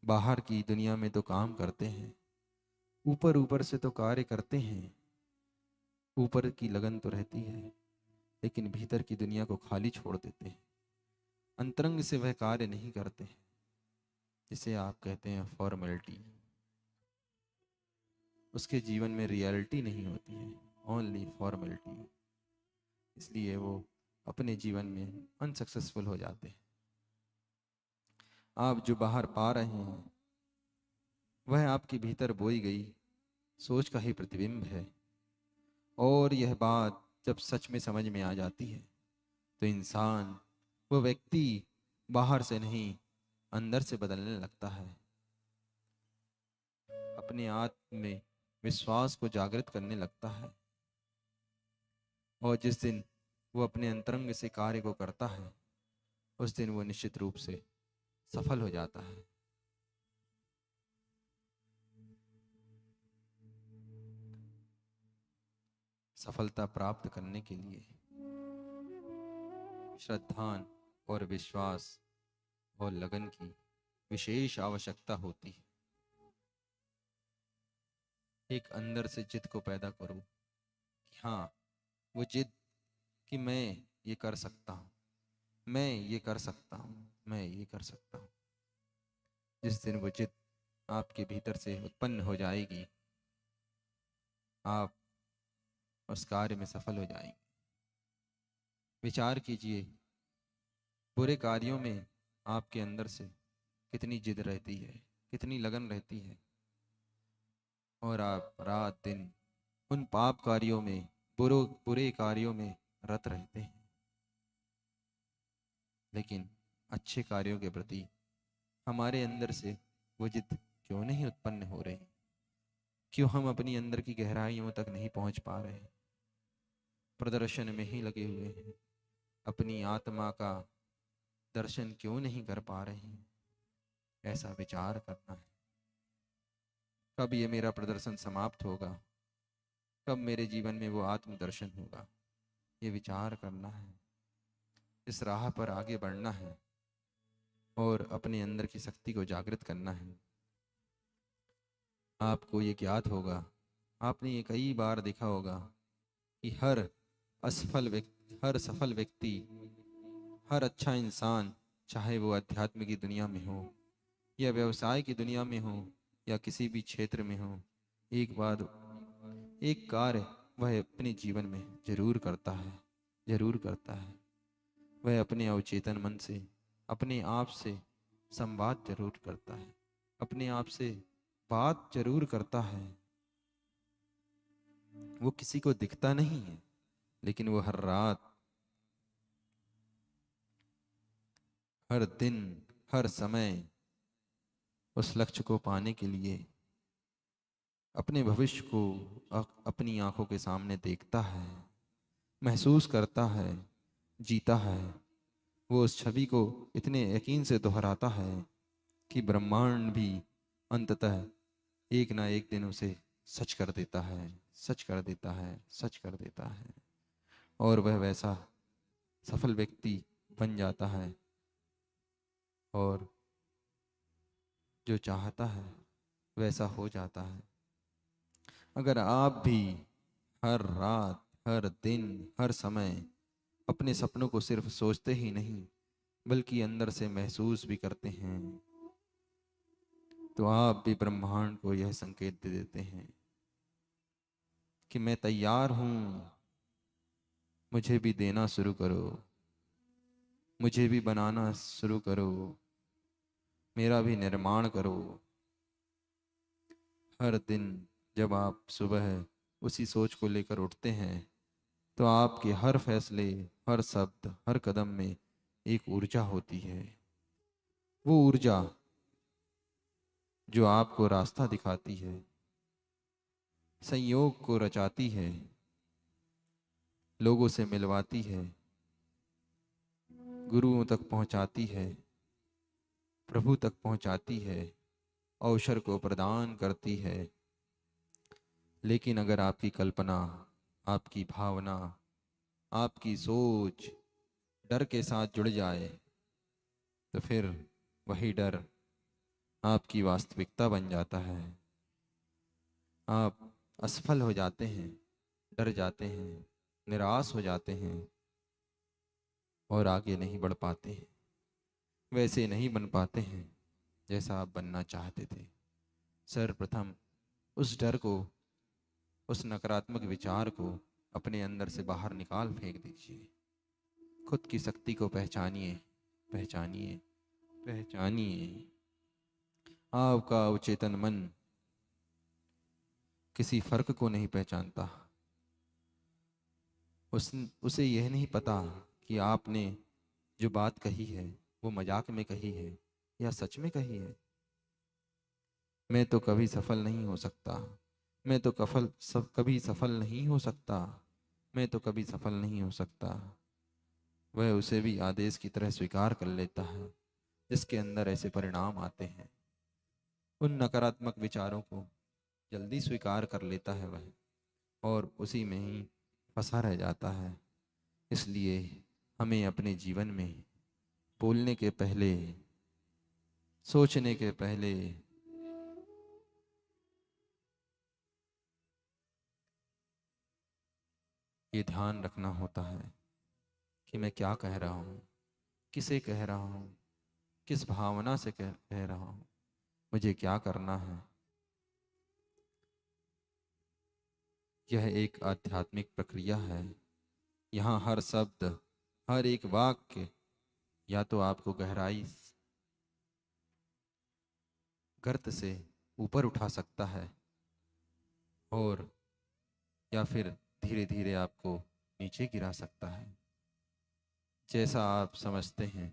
बाहर की दुनिया में तो काम करते हैं, ऊपर ऊपर से तो कार्य करते हैं, ऊपर की लगन तो रहती है, लेकिन भीतर की दुनिया को खाली छोड़ देते हैं। अंतरंग से वह कार्य नहीं करते हैं, जिसे आप कहते हैं फॉर्मेलिटी। उसके जीवन में रियलिटी नहीं होती है, ओनली फॉर्मेलिटी। इसलिए वो अपने जीवन में अनसक्सेसफुल हो जाते हैं। आप जो बाहर पा रहे हैं वह आपके भीतर बोई गई सोच का ही प्रतिबिंब है। और यह बात जब सच में समझ में आ जाती है तो इंसान, वो व्यक्ति बाहर से नहीं अंदर से बदलने लगता है, अपने आत्म में विश्वास को जागृत करने लगता है। और जिस दिन वो अपने अंतरंग से कार्य को करता है, उस दिन वो निश्चित रूप से सफल हो जाता है। सफलता प्राप्त करने के लिए श्रद्धा और विश्वास और लगन की विशेष आवश्यकता होती है। एक अंदर से जिद को पैदा करो कि हाँ, वो जिद कि मैं ये कर सकता हूँ, मैं ये कर सकता हूँ, मैं ये कर सकता हूँ। जिस दिन वो जिद आपके भीतर से उत्पन्न हो जाएगी, आप उस कार्य में सफल हो जाएंगे। विचार कीजिए, बुरे कार्यों में आपके अंदर से कितनी जिद रहती है, कितनी लगन रहती है, और आप रात दिन उन पाप कार्यों में, बुरे कार्यों में रत रहते हैं। लेकिन अच्छे कार्यों के प्रति हमारे अंदर से वो जिद क्यों नहीं उत्पन्न हो रही? क्यों हम अपनी अंदर की गहराइयों तक नहीं पहुंच पा रहे? प्रदर्शन में ही लगे हुए हैं, अपनी आत्मा का दर्शन क्यों नहीं कर पा रहे हैं? ऐसा विचार करना है। कब ये मेरा प्रदर्शन समाप्त होगा? कब मेरे जीवन में वो आत्म दर्शन होगा? ये विचार करना है। इस राह पर आगे बढ़ना है और अपने अंदर की शक्ति को जागृत करना है। आपको ये ज्ञात होगा, आपने ये कई बार देखा होगा कि हर सफल व्यक्ति, हर अच्छा इंसान, चाहे वो अध्यात्म की दुनिया में हो या व्यवसाय की दुनिया में हो या किसी भी क्षेत्र में हो, एक कार्य वह अपने जीवन में जरूर करता है, जरूर करता है। वह अपने अवचेतन मन से, अपने आप से संवाद जरूर करता है, अपने आप से बात जरूर करता है। वो किसी को दिखता नहीं है, लेकिन वो हर रात, हर दिन, हर समय उस लक्ष्य को पाने के लिए अपने भविष्य को अपनी आंखों के सामने देखता है, महसूस करता है, जीता है। वो उस छवि को इतने यकीन से दोहराता है कि ब्रह्मांड भी अंततः एक ना एक दिन उसे सच कर देता है, सच कर देता है, सच कर देता है। और वह वैसा सफल व्यक्ति बन जाता है और जो चाहता है वैसा हो जाता है। अगर आप भी हर रात, हर दिन, हर समय अपने सपनों को सिर्फ सोचते ही नहीं बल्कि अंदर से महसूस भी करते हैं, तो आप भी ब्रह्मांड को यह संकेत दे देते हैं कि मैं तैयार हूं, मुझे भी देना शुरू करो, मुझे भी बनाना शुरू करो, मेरा भी निर्माण करो। हर दिन जब आप सुबह उसी सोच को लेकर उठते हैं तो आपके हर फैसले, हर शब्द, हर कदम में एक ऊर्जा होती है। वो ऊर्जा जो आपको रास्ता दिखाती है, संयोग को रचाती है, लोगों से मिलवाती है, गुरुओं तक पहुंचाती है, प्रभु तक पहुंचाती है, अवसर को प्रदान करती है। लेकिन अगर आपकी कल्पना, आपकी भावना, आपकी सोच डर के साथ जुड़ जाए तो फिर वही डर आपकी वास्तविकता बन जाता है। आप असफल हो जाते हैं, डर जाते हैं, निराश हो जाते हैं और आगे नहीं बढ़ पाते हैं, वैसे नहीं बन पाते हैं जैसा आप बनना चाहते थे। सर्वप्रथम उस डर को, उस नकारात्मक विचार को अपने अंदर से बाहर निकाल फेंक दीजिए। खुद की शक्ति को पहचानिए, पहचानिए, पहचानिए। आपका अवचेतन मन किसी फर्क को नहीं पहचानता। उसे यह नहीं पता कि आपने जो बात कही है वो मजाक में कही है या सच में कही है। मैं तो कभी सफल नहीं हो सकता, मैं तो कभी सफल नहीं हो सकता, मैं तो कभी सफल नहीं हो सकता। वह उसे भी आदेश की तरह स्वीकार कर लेता है जिसके अंदर ऐसे परिणाम आते हैं। उन नकारात्मक विचारों को जल्दी स्वीकार कर लेता है वह, और उसी में ही फंसा रह जाता है। इसलिए हमें अपने जीवन में बोलने के पहले, सोचने के पहले ये ध्यान रखना होता है कि मैं क्या कह रहा हूँ, किसे कह रहा हूँ, किस भावना से कह रहा हूँ, मुझे क्या करना है। यह एक आध्यात्मिक प्रक्रिया है। यहाँ हर शब्द, हर एक वाक्य या तो आपको गहराई गर्त से ऊपर उठा सकता है और या फिर धीरे धीरे आपको नीचे गिरा सकता है। जैसा आप समझते हैं,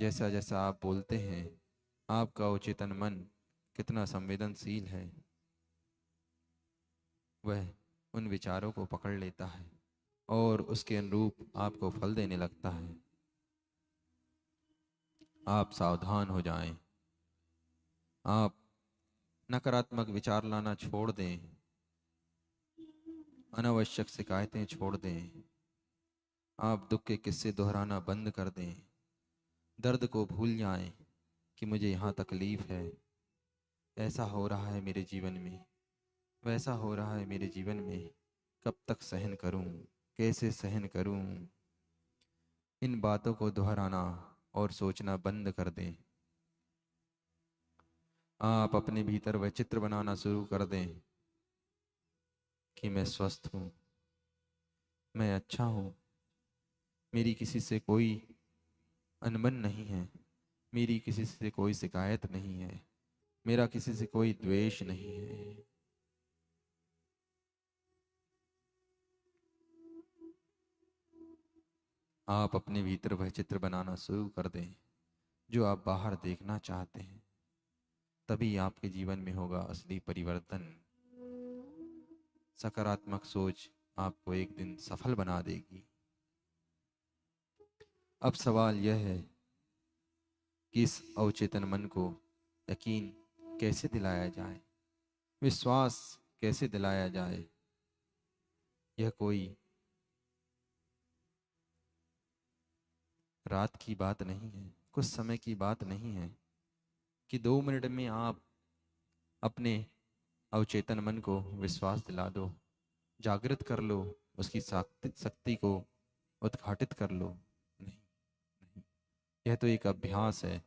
जैसा जैसा आप बोलते हैं, आपका अवचेतन मन कितना संवेदनशील है, वह उन विचारों को पकड़ लेता है और उसके अनुरूप आपको फल देने लगता है। आप सावधान हो जाएं, आप नकारात्मक विचार लाना छोड़ दें, अनावश्यक शिकायतें छोड़ दें, आप दुख के किस्से दोहराना बंद कर दें, दर्द को भूल जाएं कि मुझे यहाँ तकलीफ है, ऐसा हो रहा है मेरे जीवन में, वैसा हो रहा है मेरे जीवन में, कब तक सहन करूं, कैसे सहन करूं। इन बातों को दोहराना और सोचना बंद कर दें। आप अपने भीतर वह चित्र बनाना शुरू कर दें कि मैं स्वस्थ हूँ, मैं अच्छा हूँ, मेरी किसी से कोई अनबन नहीं है, मेरी किसी से कोई शिकायत नहीं है, मेरा किसी से कोई द्वेष नहीं है। आप अपने भीतर वह चित्र बनाना शुरू कर दें जो आप बाहर देखना चाहते हैं, तभी आपके जीवन में होगा असली परिवर्तन। सकारात्मक सोच आपको एक दिन सफल बना देगी। अब सवाल यह है कि इस अवचेतन मन को यकीन कैसे दिलाया जाए, विश्वास कैसे दिलाया जाए। यह कोई रात की बात नहीं है, कुछ समय की बात नहीं है कि 2 मिनट में आप अपने अवचेतन मन को विश्वास दिला दो, जागृत कर लो, उसकी शक्ति को उद्घाटित कर लो। नहीं, नहीं, यह तो एक अभ्यास है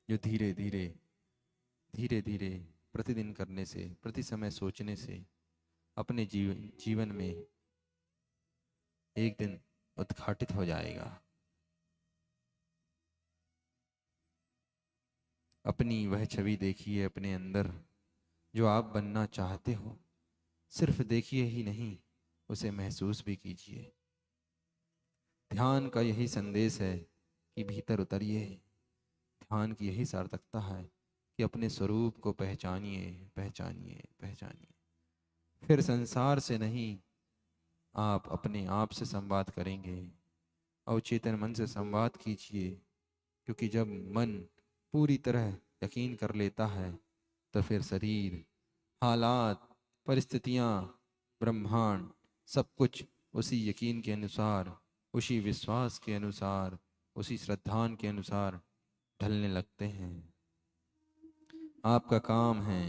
जो धीरे धीरे धीरे धीरे प्रतिदिन करने से, प्रति समय सोचने से अपने जीवन में एक दिन उद्घाटित हो जाएगा। अपनी वह छवि देखिए अपने अंदर जो आप बनना चाहते हो। सिर्फ देखिए ही नहीं, उसे महसूस भी कीजिए। ध्यान का यही संदेश है कि भीतर उतरिए। ध्यान की यही सार्थकता है कि अपने स्वरूप को पहचानिए, पहचानिए, पहचानिए। फिर संसार से नहीं, आप अपने आप से संवाद करेंगे। अवचेतन मन से संवाद कीजिए, क्योंकि जब मन पूरी तरह यकीन कर लेता है तो फिर शरीर, हालात, परिस्थितियाँ, ब्रह्मांड, सब कुछ उसी यकीन के अनुसार, उसी विश्वास के अनुसार, उसी श्रद्धान के अनुसार ढलने लगते हैं। आपका काम है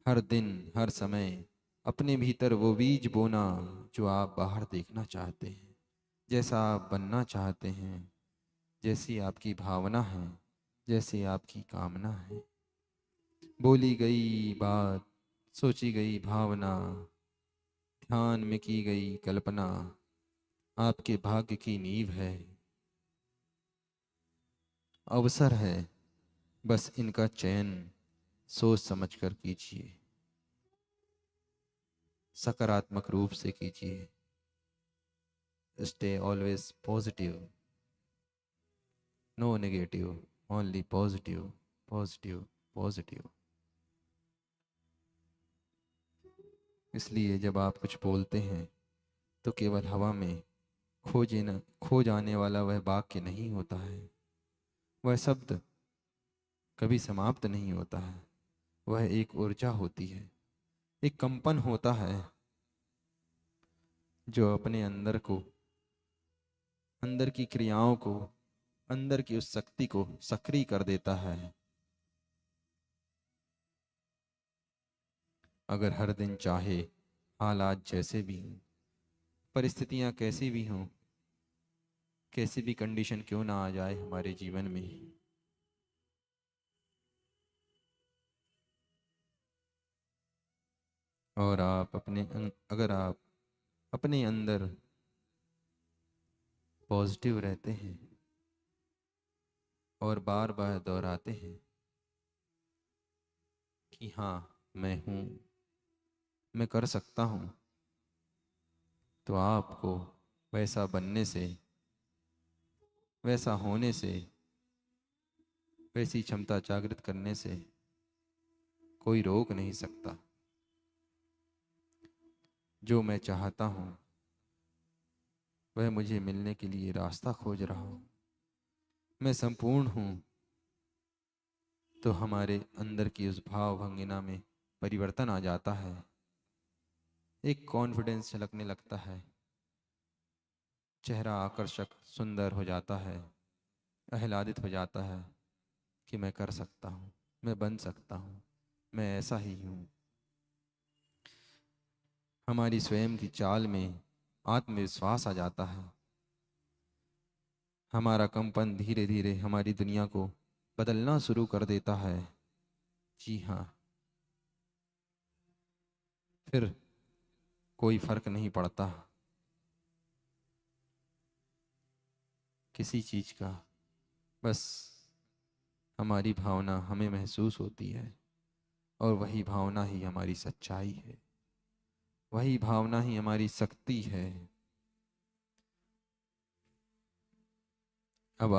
हर दिन, हर समय अपने भीतर वो बीज बोना जो आप बाहर देखना चाहते हैं, जैसा आप बनना चाहते हैं, जैसी आपकी भावना है, जैसी आपकी कामना है। बोली गई बात, सोची गई भावना, ध्यान में की गई कल्पना आपके भाग्य की नींव है, अवसर है। बस इनका चयन सोच समझकर कीजिए, सकारात्मक रूप से कीजिए। Stay always positive, no negative, only positive, positive, positive. इसलिए जब आप कुछ बोलते हैं तो केवल हवा में खो जाने वाला वह वाक्य नहीं होता है। वह शब्द कभी समाप्त नहीं होता है। वह एक ऊर्जा होती है, एक कंपन होता है जो अपने अंदर को, अंदर की क्रियाओं को, अंदर की उस शक्ति को सक्रिय कर देता है। अगर हर दिन चाहे, हालात जैसे भी हों, परिस्थितियां कैसी भी हों, कैसी भी कंडीशन क्यों ना आ जाए हमारे जीवन में, और अगर आप अपने अंदर पॉजिटिव रहते हैं और बार बार दोहराते हैं कि हाँ मैं हूँ, मैं कर सकता हूँ, तो आपको वैसा बनने से, वैसा होने से, वैसी क्षमता जागृत करने से कोई रोक नहीं सकता। जो मैं चाहता हूँ वह मुझे मिलने के लिए रास्ता खोज रहा हूँ। मैं संपूर्ण हूँ, तो हमारे अंदर की उस भाव भंगिमा में परिवर्तन आ जाता है। एक कॉन्फिडेंस झलकने लगता है, चेहरा आकर्षक सुंदर हो जाता है, आह्लादित हो जाता है कि मैं कर सकता हूँ, मैं बन सकता हूँ, मैं ऐसा ही हूँ। हमारी स्वयं की चाल में आत्मविश्वास आ जाता है। हमारा कंपन धीरे धीरे हमारी दुनिया को बदलना शुरू कर देता है। जी हाँ, फिर कोई फर्क नहीं पड़ता किसी चीज़ का, बस हमारी भावना हमें महसूस होती है और वही भावना ही हमारी सच्चाई है, वही भावना ही हमारी शक्ति है। अब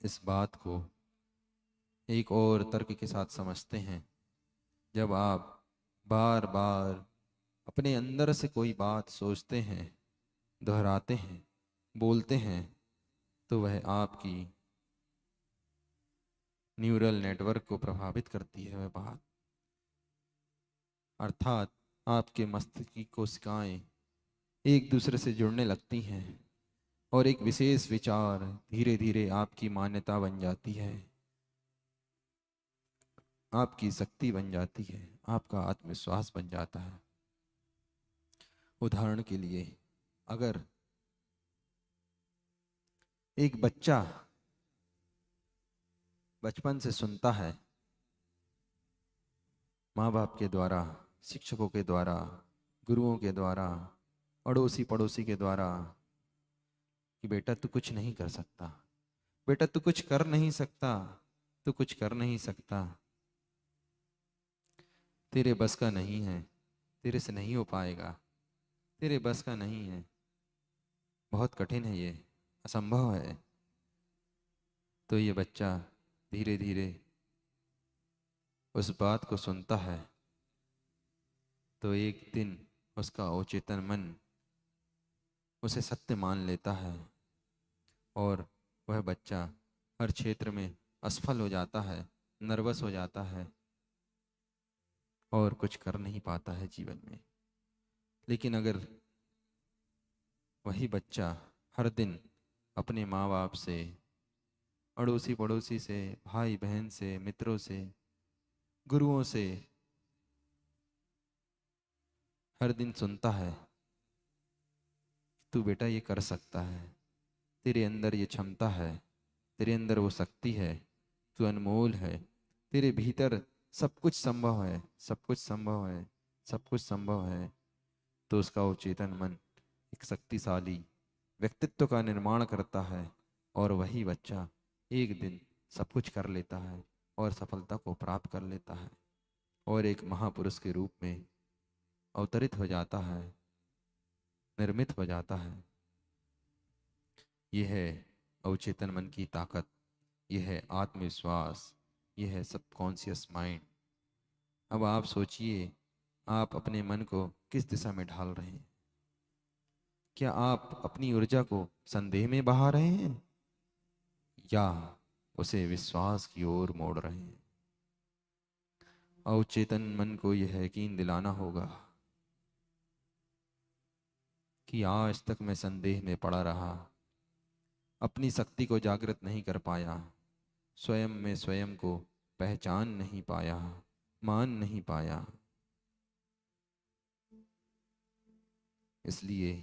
इस बात को एक और तर्क के साथ समझते हैं। जब आप बार बार अपने अंदर से कोई बात सोचते हैं, दोहराते हैं, बोलते हैं, तो वह आपकी न्यूरल नेटवर्क को प्रभावित करती है वह बात, अर्थात आपके मस्तिष्क की कोशिकाएं एक दूसरे से जुड़ने लगती हैं और एक विशेष विचार धीरे धीरे आपकी मान्यता बन जाती है, आपकी शक्ति बन जाती है, आपका आत्मविश्वास बन जाता है। उदाहरण के लिए, अगर एक बच्चा बचपन से सुनता है माँ बाप के द्वारा, शिक्षकों के द्वारा, गुरुओं के द्वारा, अड़ोसी पड़ोसी के द्वारा कि बेटा तू कुछ नहीं कर सकता, बेटा तू कुछ कर नहीं सकता, तू कुछ कर नहीं सकता, तेरे बस का नहीं है, तेरे से नहीं हो पाएगा, तेरे बस का नहीं है, बहुत कठिन है, ये असंभव है, तो ये बच्चा धीरे धीरे उस बात को सुनता है। तो एक दिन उसका अवचेतन मन उसे सत्य मान लेता है और वह बच्चा हर क्षेत्र में असफल हो जाता है, नर्वस हो जाता है और कुछ कर नहीं पाता है जीवन में। लेकिन अगर वही बच्चा हर दिन अपने माँ बाप से, अड़ोसी पड़ोसी से, भाई बहन से, मित्रों से, गुरुओं से हर दिन सुनता है, तू बेटा ये कर सकता है, तेरे अंदर ये क्षमता है, तेरे अंदर वो शक्ति है, तू अनमोल है, तेरे भीतर सब कुछ संभव है, सब कुछ संभव है, सब कुछ संभव है, तो उसका वो चेतन मन एक शक्तिशाली व्यक्तित्व का निर्माण करता है और वही बच्चा एक दिन सब कुछ कर लेता है और सफलता को प्राप्त कर लेता है और एक महापुरुष के रूप में अवतरित हो जाता है, निर्मित हो जाता है। यह है अवचेतन मन की ताकत, यह है आत्मविश्वास, यह है सबकॉन्शियस माइंड। अब आप सोचिए, आप अपने मन को किस दिशा में ढाल रहे हैं? क्या आप अपनी ऊर्जा को संदेह में बहा रहे हैं या उसे विश्वास की ओर मोड़ रहे हैं? अवचेतन मन को यह यकीन दिलाना होगा कि आज तक मैं संदेह में पड़ा रहा, अपनी शक्ति को जागृत नहीं कर पाया, स्वयं में स्वयं को पहचान नहीं पाया, मान नहीं पाया, इसलिए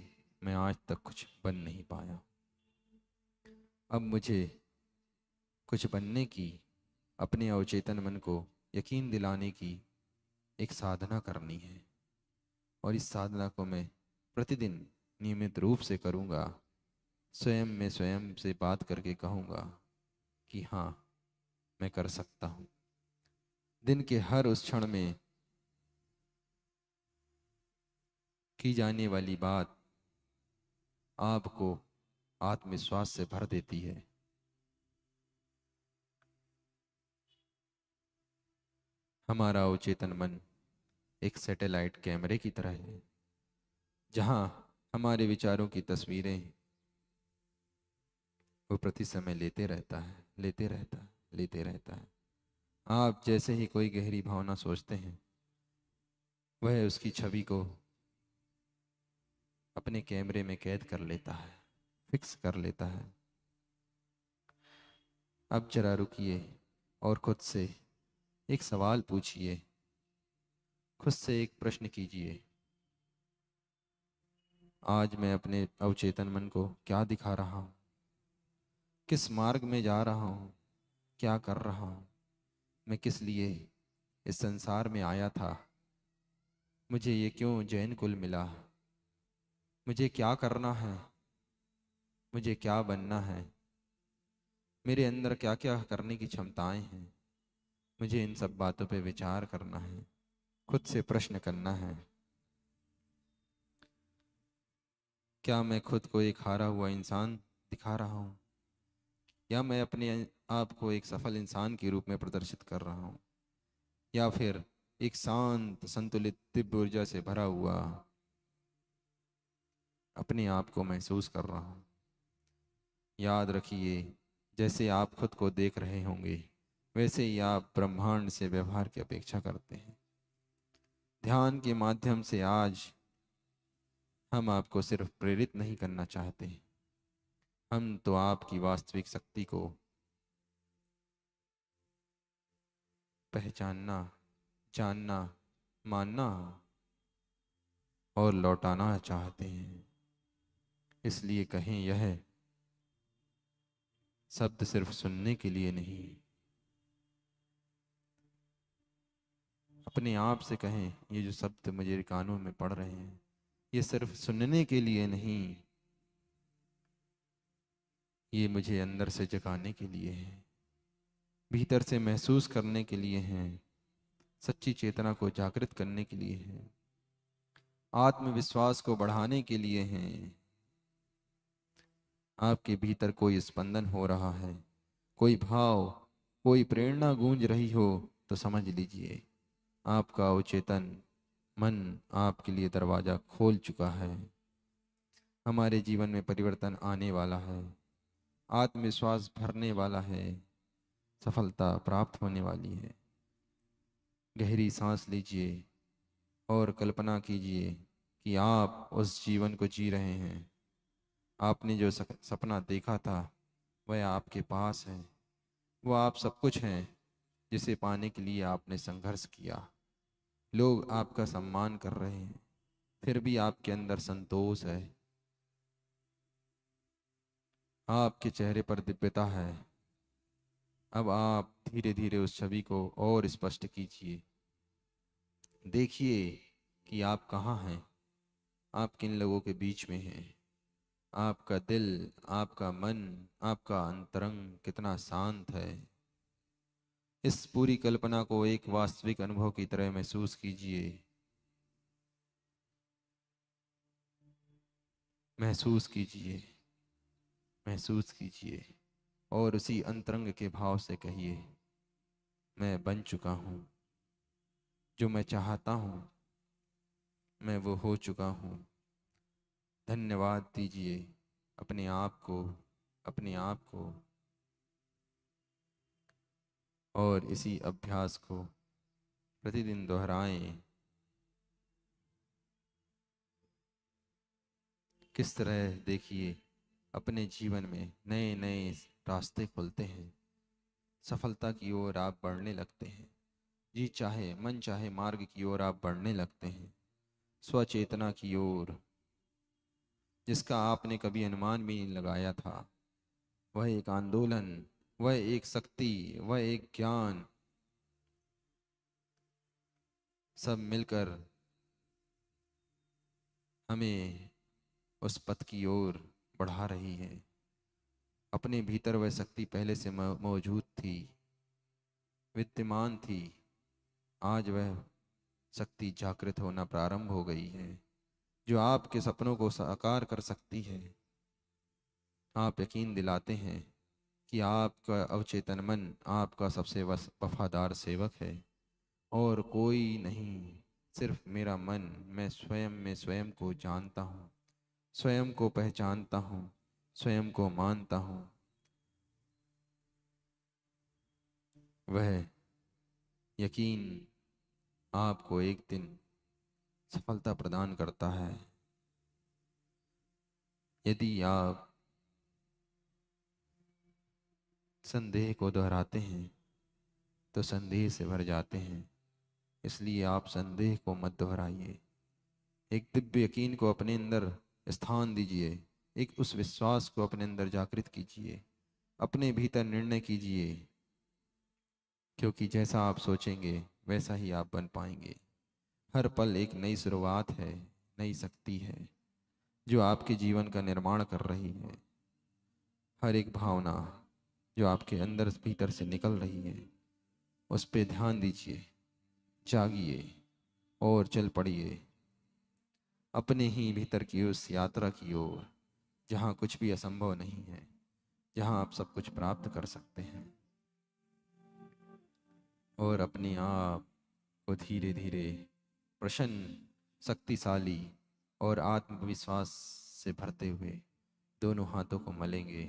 मैं आज तक कुछ बन नहीं पाया। अब मुझे कुछ बनने की, अपने अवचेतन मन को यकीन दिलाने की एक साधना करनी है और इस साधना को मैं प्रतिदिन नियमित रूप से करूँगा। स्वयं में स्वयं से बात करके कहूँगा कि हाँ, मैं कर सकता हूँ। दिन के हर उस क्षण में की जाने वाली बात आपको आत्मविश्वास से भर देती है। हमारा अवचेतन मन एक सैटेलाइट कैमरे की तरह है, जहाँ हमारे विचारों की तस्वीरें वो प्रति समय लेते रहता है, लेते रहता है, लेते रहता है। आप जैसे ही कोई गहरी भावना सोचते हैं, वह उसकी छवि को अपने कैमरे में कैद कर लेता है, फिक्स कर लेता है। अब जरा रुकिए और खुद से एक सवाल पूछिए, खुद से एक प्रश्न कीजिए, आज मैं अपने अवचेतन मन को क्या दिखा रहा हूँ? किस मार्ग में जा रहा हूँ? क्या कर रहा हूँ? मैं किस लिए इस संसार में आया था? मुझे ये क्यों जैन कुल मिला? मुझे क्या करना है? मुझे क्या बनना है? मेरे अंदर क्या क्या करने की क्षमताएं हैं। मुझे इन सब बातों पे विचार करना है, खुद से प्रश्न करना है। क्या मैं खुद को एक हारा हुआ इंसान दिखा रहा हूँ, या मैं अपने आप को एक सफल इंसान के रूप में प्रदर्शित कर रहा हूँ, या फिर एक शांत संतुलित दिव्य ऊर्जा से भरा हुआ अपने आप को महसूस कर रहा हूँ। याद रखिए, जैसे आप खुद को देख रहे होंगे वैसे ही आप ब्रह्मांड से व्यवहार की अपेक्षा करते हैं। ध्यान के माध्यम से आज हम आपको सिर्फ प्रेरित नहीं करना चाहते, हम तो आपकी वास्तविक शक्ति को पहचानना, जानना, मानना और लौटाना चाहते हैं। इसलिए कहें, यह शब्द सिर्फ सुनने के लिए नहीं, अपने आप से कहें, ये जो शब्द मुझे कानों में पड़ रहे हैं ये सिर्फ सुनने के लिए नहीं, ये मुझे अंदर से जगाने के लिए है, भीतर से महसूस करने के लिए हैं, सच्ची चेतना को जागृत करने के लिए हैं, आत्मविश्वास को बढ़ाने के लिए हैं। आपके भीतर कोई स्पंदन हो रहा है, कोई भाव, कोई प्रेरणा गूंज रही हो तो समझ लीजिए आपका अवचेतन मन आपके लिए दरवाजा खोल चुका है। हमारे जीवन में परिवर्तन आने वाला है, आत्मविश्वास भरने वाला है, सफलता प्राप्त होने वाली है। गहरी सांस लीजिए और कल्पना कीजिए कि आप उस जीवन को जी रहे हैं। आपने जो सपना देखा था वह आपके पास है, वो आप सब कुछ हैं जिसे पाने के लिए आपने संघर्ष किया। लोग आपका सम्मान कर रहे हैं, फिर भी आपके अंदर संतोष है, आपके चेहरे पर दिव्यता है। अब आप धीरे धीरे उस छवि को और स्पष्ट कीजिए। देखिए कि आप कहाँ हैं, आप किन लोगों के बीच में हैं। आपका दिल, आपका मन, आपका अंतरंग कितना शांत है। इस पूरी कल्पना को एक वास्तविक अनुभव की तरह महसूस कीजिए। महसूस कीजिए, महसूस कीजिए और उसी अंतरंग के भाव से कहिए, मैं बन चुका हूँ, जो मैं चाहता हूँ मैं वो हो चुका हूँ। धन्यवाद दीजिए अपने आप को, अपने आप को। और इसी अभ्यास को प्रतिदिन दोहराएं। किस तरह देखिए अपने जीवन में नए नए रास्ते खुलते हैं, सफलता की ओर आप बढ़ने लगते हैं, जी चाहे मन चाहे मार्ग की ओर आप बढ़ने लगते हैं, स्वचेतना की ओर, जिसका आपने कभी अनुमान भी नहीं लगाया था। वह एक आंदोलन, वह एक शक्ति, वह एक ज्ञान, सब मिलकर हमें उस पथ की ओर बढ़ा रही है। अपने भीतर वह शक्ति पहले से मौजूद थी, विद्यमान थी। आज वह शक्ति जागृत होना प्रारंभ हो गई है, जो आपके सपनों को साकार कर सकती है। आप यकीन दिलाते हैं कि आपका अवचेतन मन आपका सबसे वफादार सेवक है और कोई नहीं, सिर्फ मेरा मन। मैं स्वयं में स्वयं को जानता हूँ, स्वयं को पहचानता हूँ, स्वयं को मानता हूँ। वह यकीन आपको एक दिन सफलता प्रदान करता है। यदि आप संदेह को दोहराते हैं तो संदेह से भर जाते हैं, इसलिए आप संदेह को मत दोहराइए। एक दिव्य यकीन को अपने अंदर स्थान दीजिए, एक उस विश्वास को अपने अंदर जागृत कीजिए, अपने भीतर निर्णय कीजिए, क्योंकि जैसा आप सोचेंगे वैसा ही आप बन पाएंगे। हर पल एक नई शुरुआत है, नई शक्ति है जो आपके जीवन का निर्माण कर रही है। हर एक भावना, जो आपके अंदर भीतर से निकल रही है, उस पे ध्यान दीजिए, जागिए और चल पड़िए अपने ही भीतर की उस यात्रा की ओर, जहाँ कुछ भी असंभव नहीं है, जहाँ आप सब कुछ प्राप्त कर सकते हैं। और अपने आप को धीरे धीरे प्रसन्न, शक्तिशाली और आत्मविश्वास से भरते हुए दोनों हाथों को मलेंगे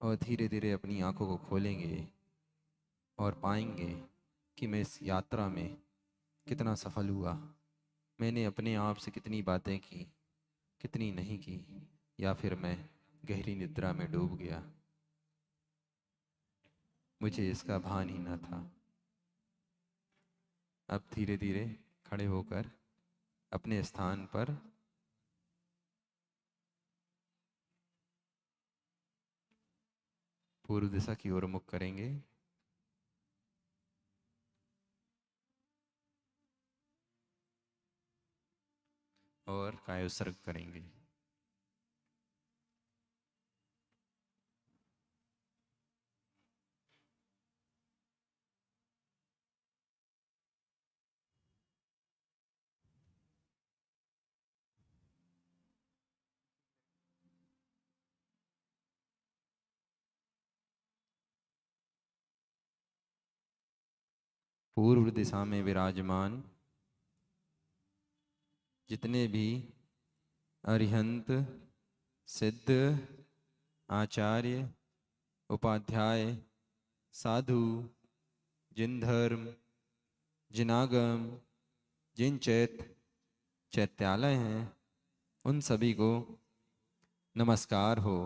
और धीरे धीरे अपनी आंखों को खोलेंगे और पाएंगे कि मैं इस यात्रा में कितना सफल हुआ। मैंने अपने आप से कितनी बातें की, कितनी नहीं की, या फिर मैं गहरी निद्रा में डूब गया, मुझे इसका भान ही न था। अब धीरे धीरे खड़े होकर अपने स्थान पर पूर्व दिशा की ओर मुख करेंगे और कायोत्सर्ग करेंगे। पूर्व दिशा में विराजमान जितने भी अरिहंत, सिद्ध, आचार्य, उपाध्याय, साधु, जिन धर्म, जिनागम, जिन चैत्यालय हैं, उन सभी को नमस्कार हो,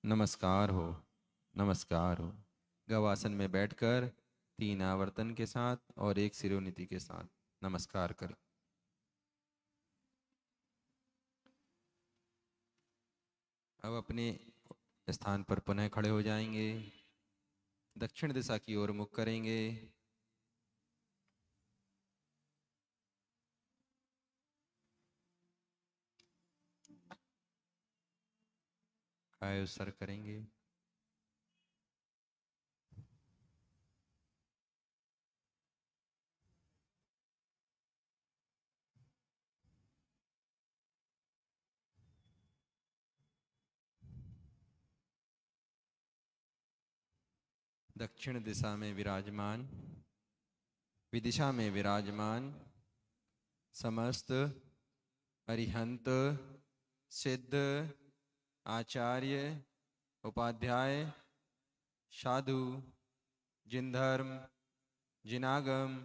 नमस्कार हो, नमस्कार हो। गवासन में बैठकर 3 आवर्तन के साथ और 1 शिरोनीति के साथ नमस्कार करें। अब अपने स्थान पर पुनः खड़े हो जाएंगे, दक्षिण दिशा की ओर मुख करेंगे। कायोत्सर्ग करेंगे। दक्षिण दिशा में विराजमान, विदिशा में विराजमान समस्त अरिहंत, सिद्ध, आचार्य, उपाध्याय, साधु, जिन धर्म, जिनागम,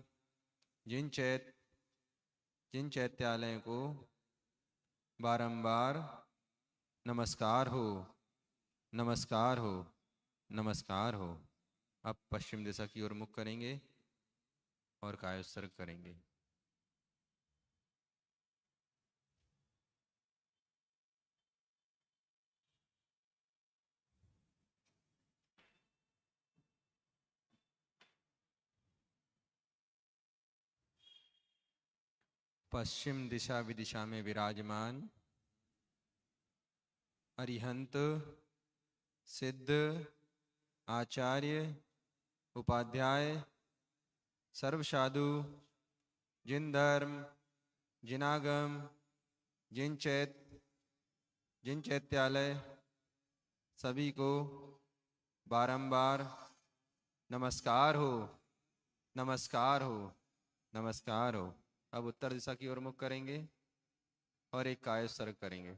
जिन चैत्यालयों को बारंबार नमस्कार हो, नमस्कार हो, नमस्कार हो। अब पश्चिम दिशा की ओर मुख करेंगे और कायोत्सर्ग करेंगे। पश्चिम दिशा विदिशा में विराजमान अरिहंत, सिद्ध, आचार्य, उपाध्याय, सर्व साधु, जिन धर्म, जिनागम, जिन चैत्यालय, सभी को बारंबार नमस्कार हो, नमस्कार हो, नमस्कार हो। अब उत्तर दिशा की ओर मुख करेंगे और एक कायोत्सर्ग करेंगे।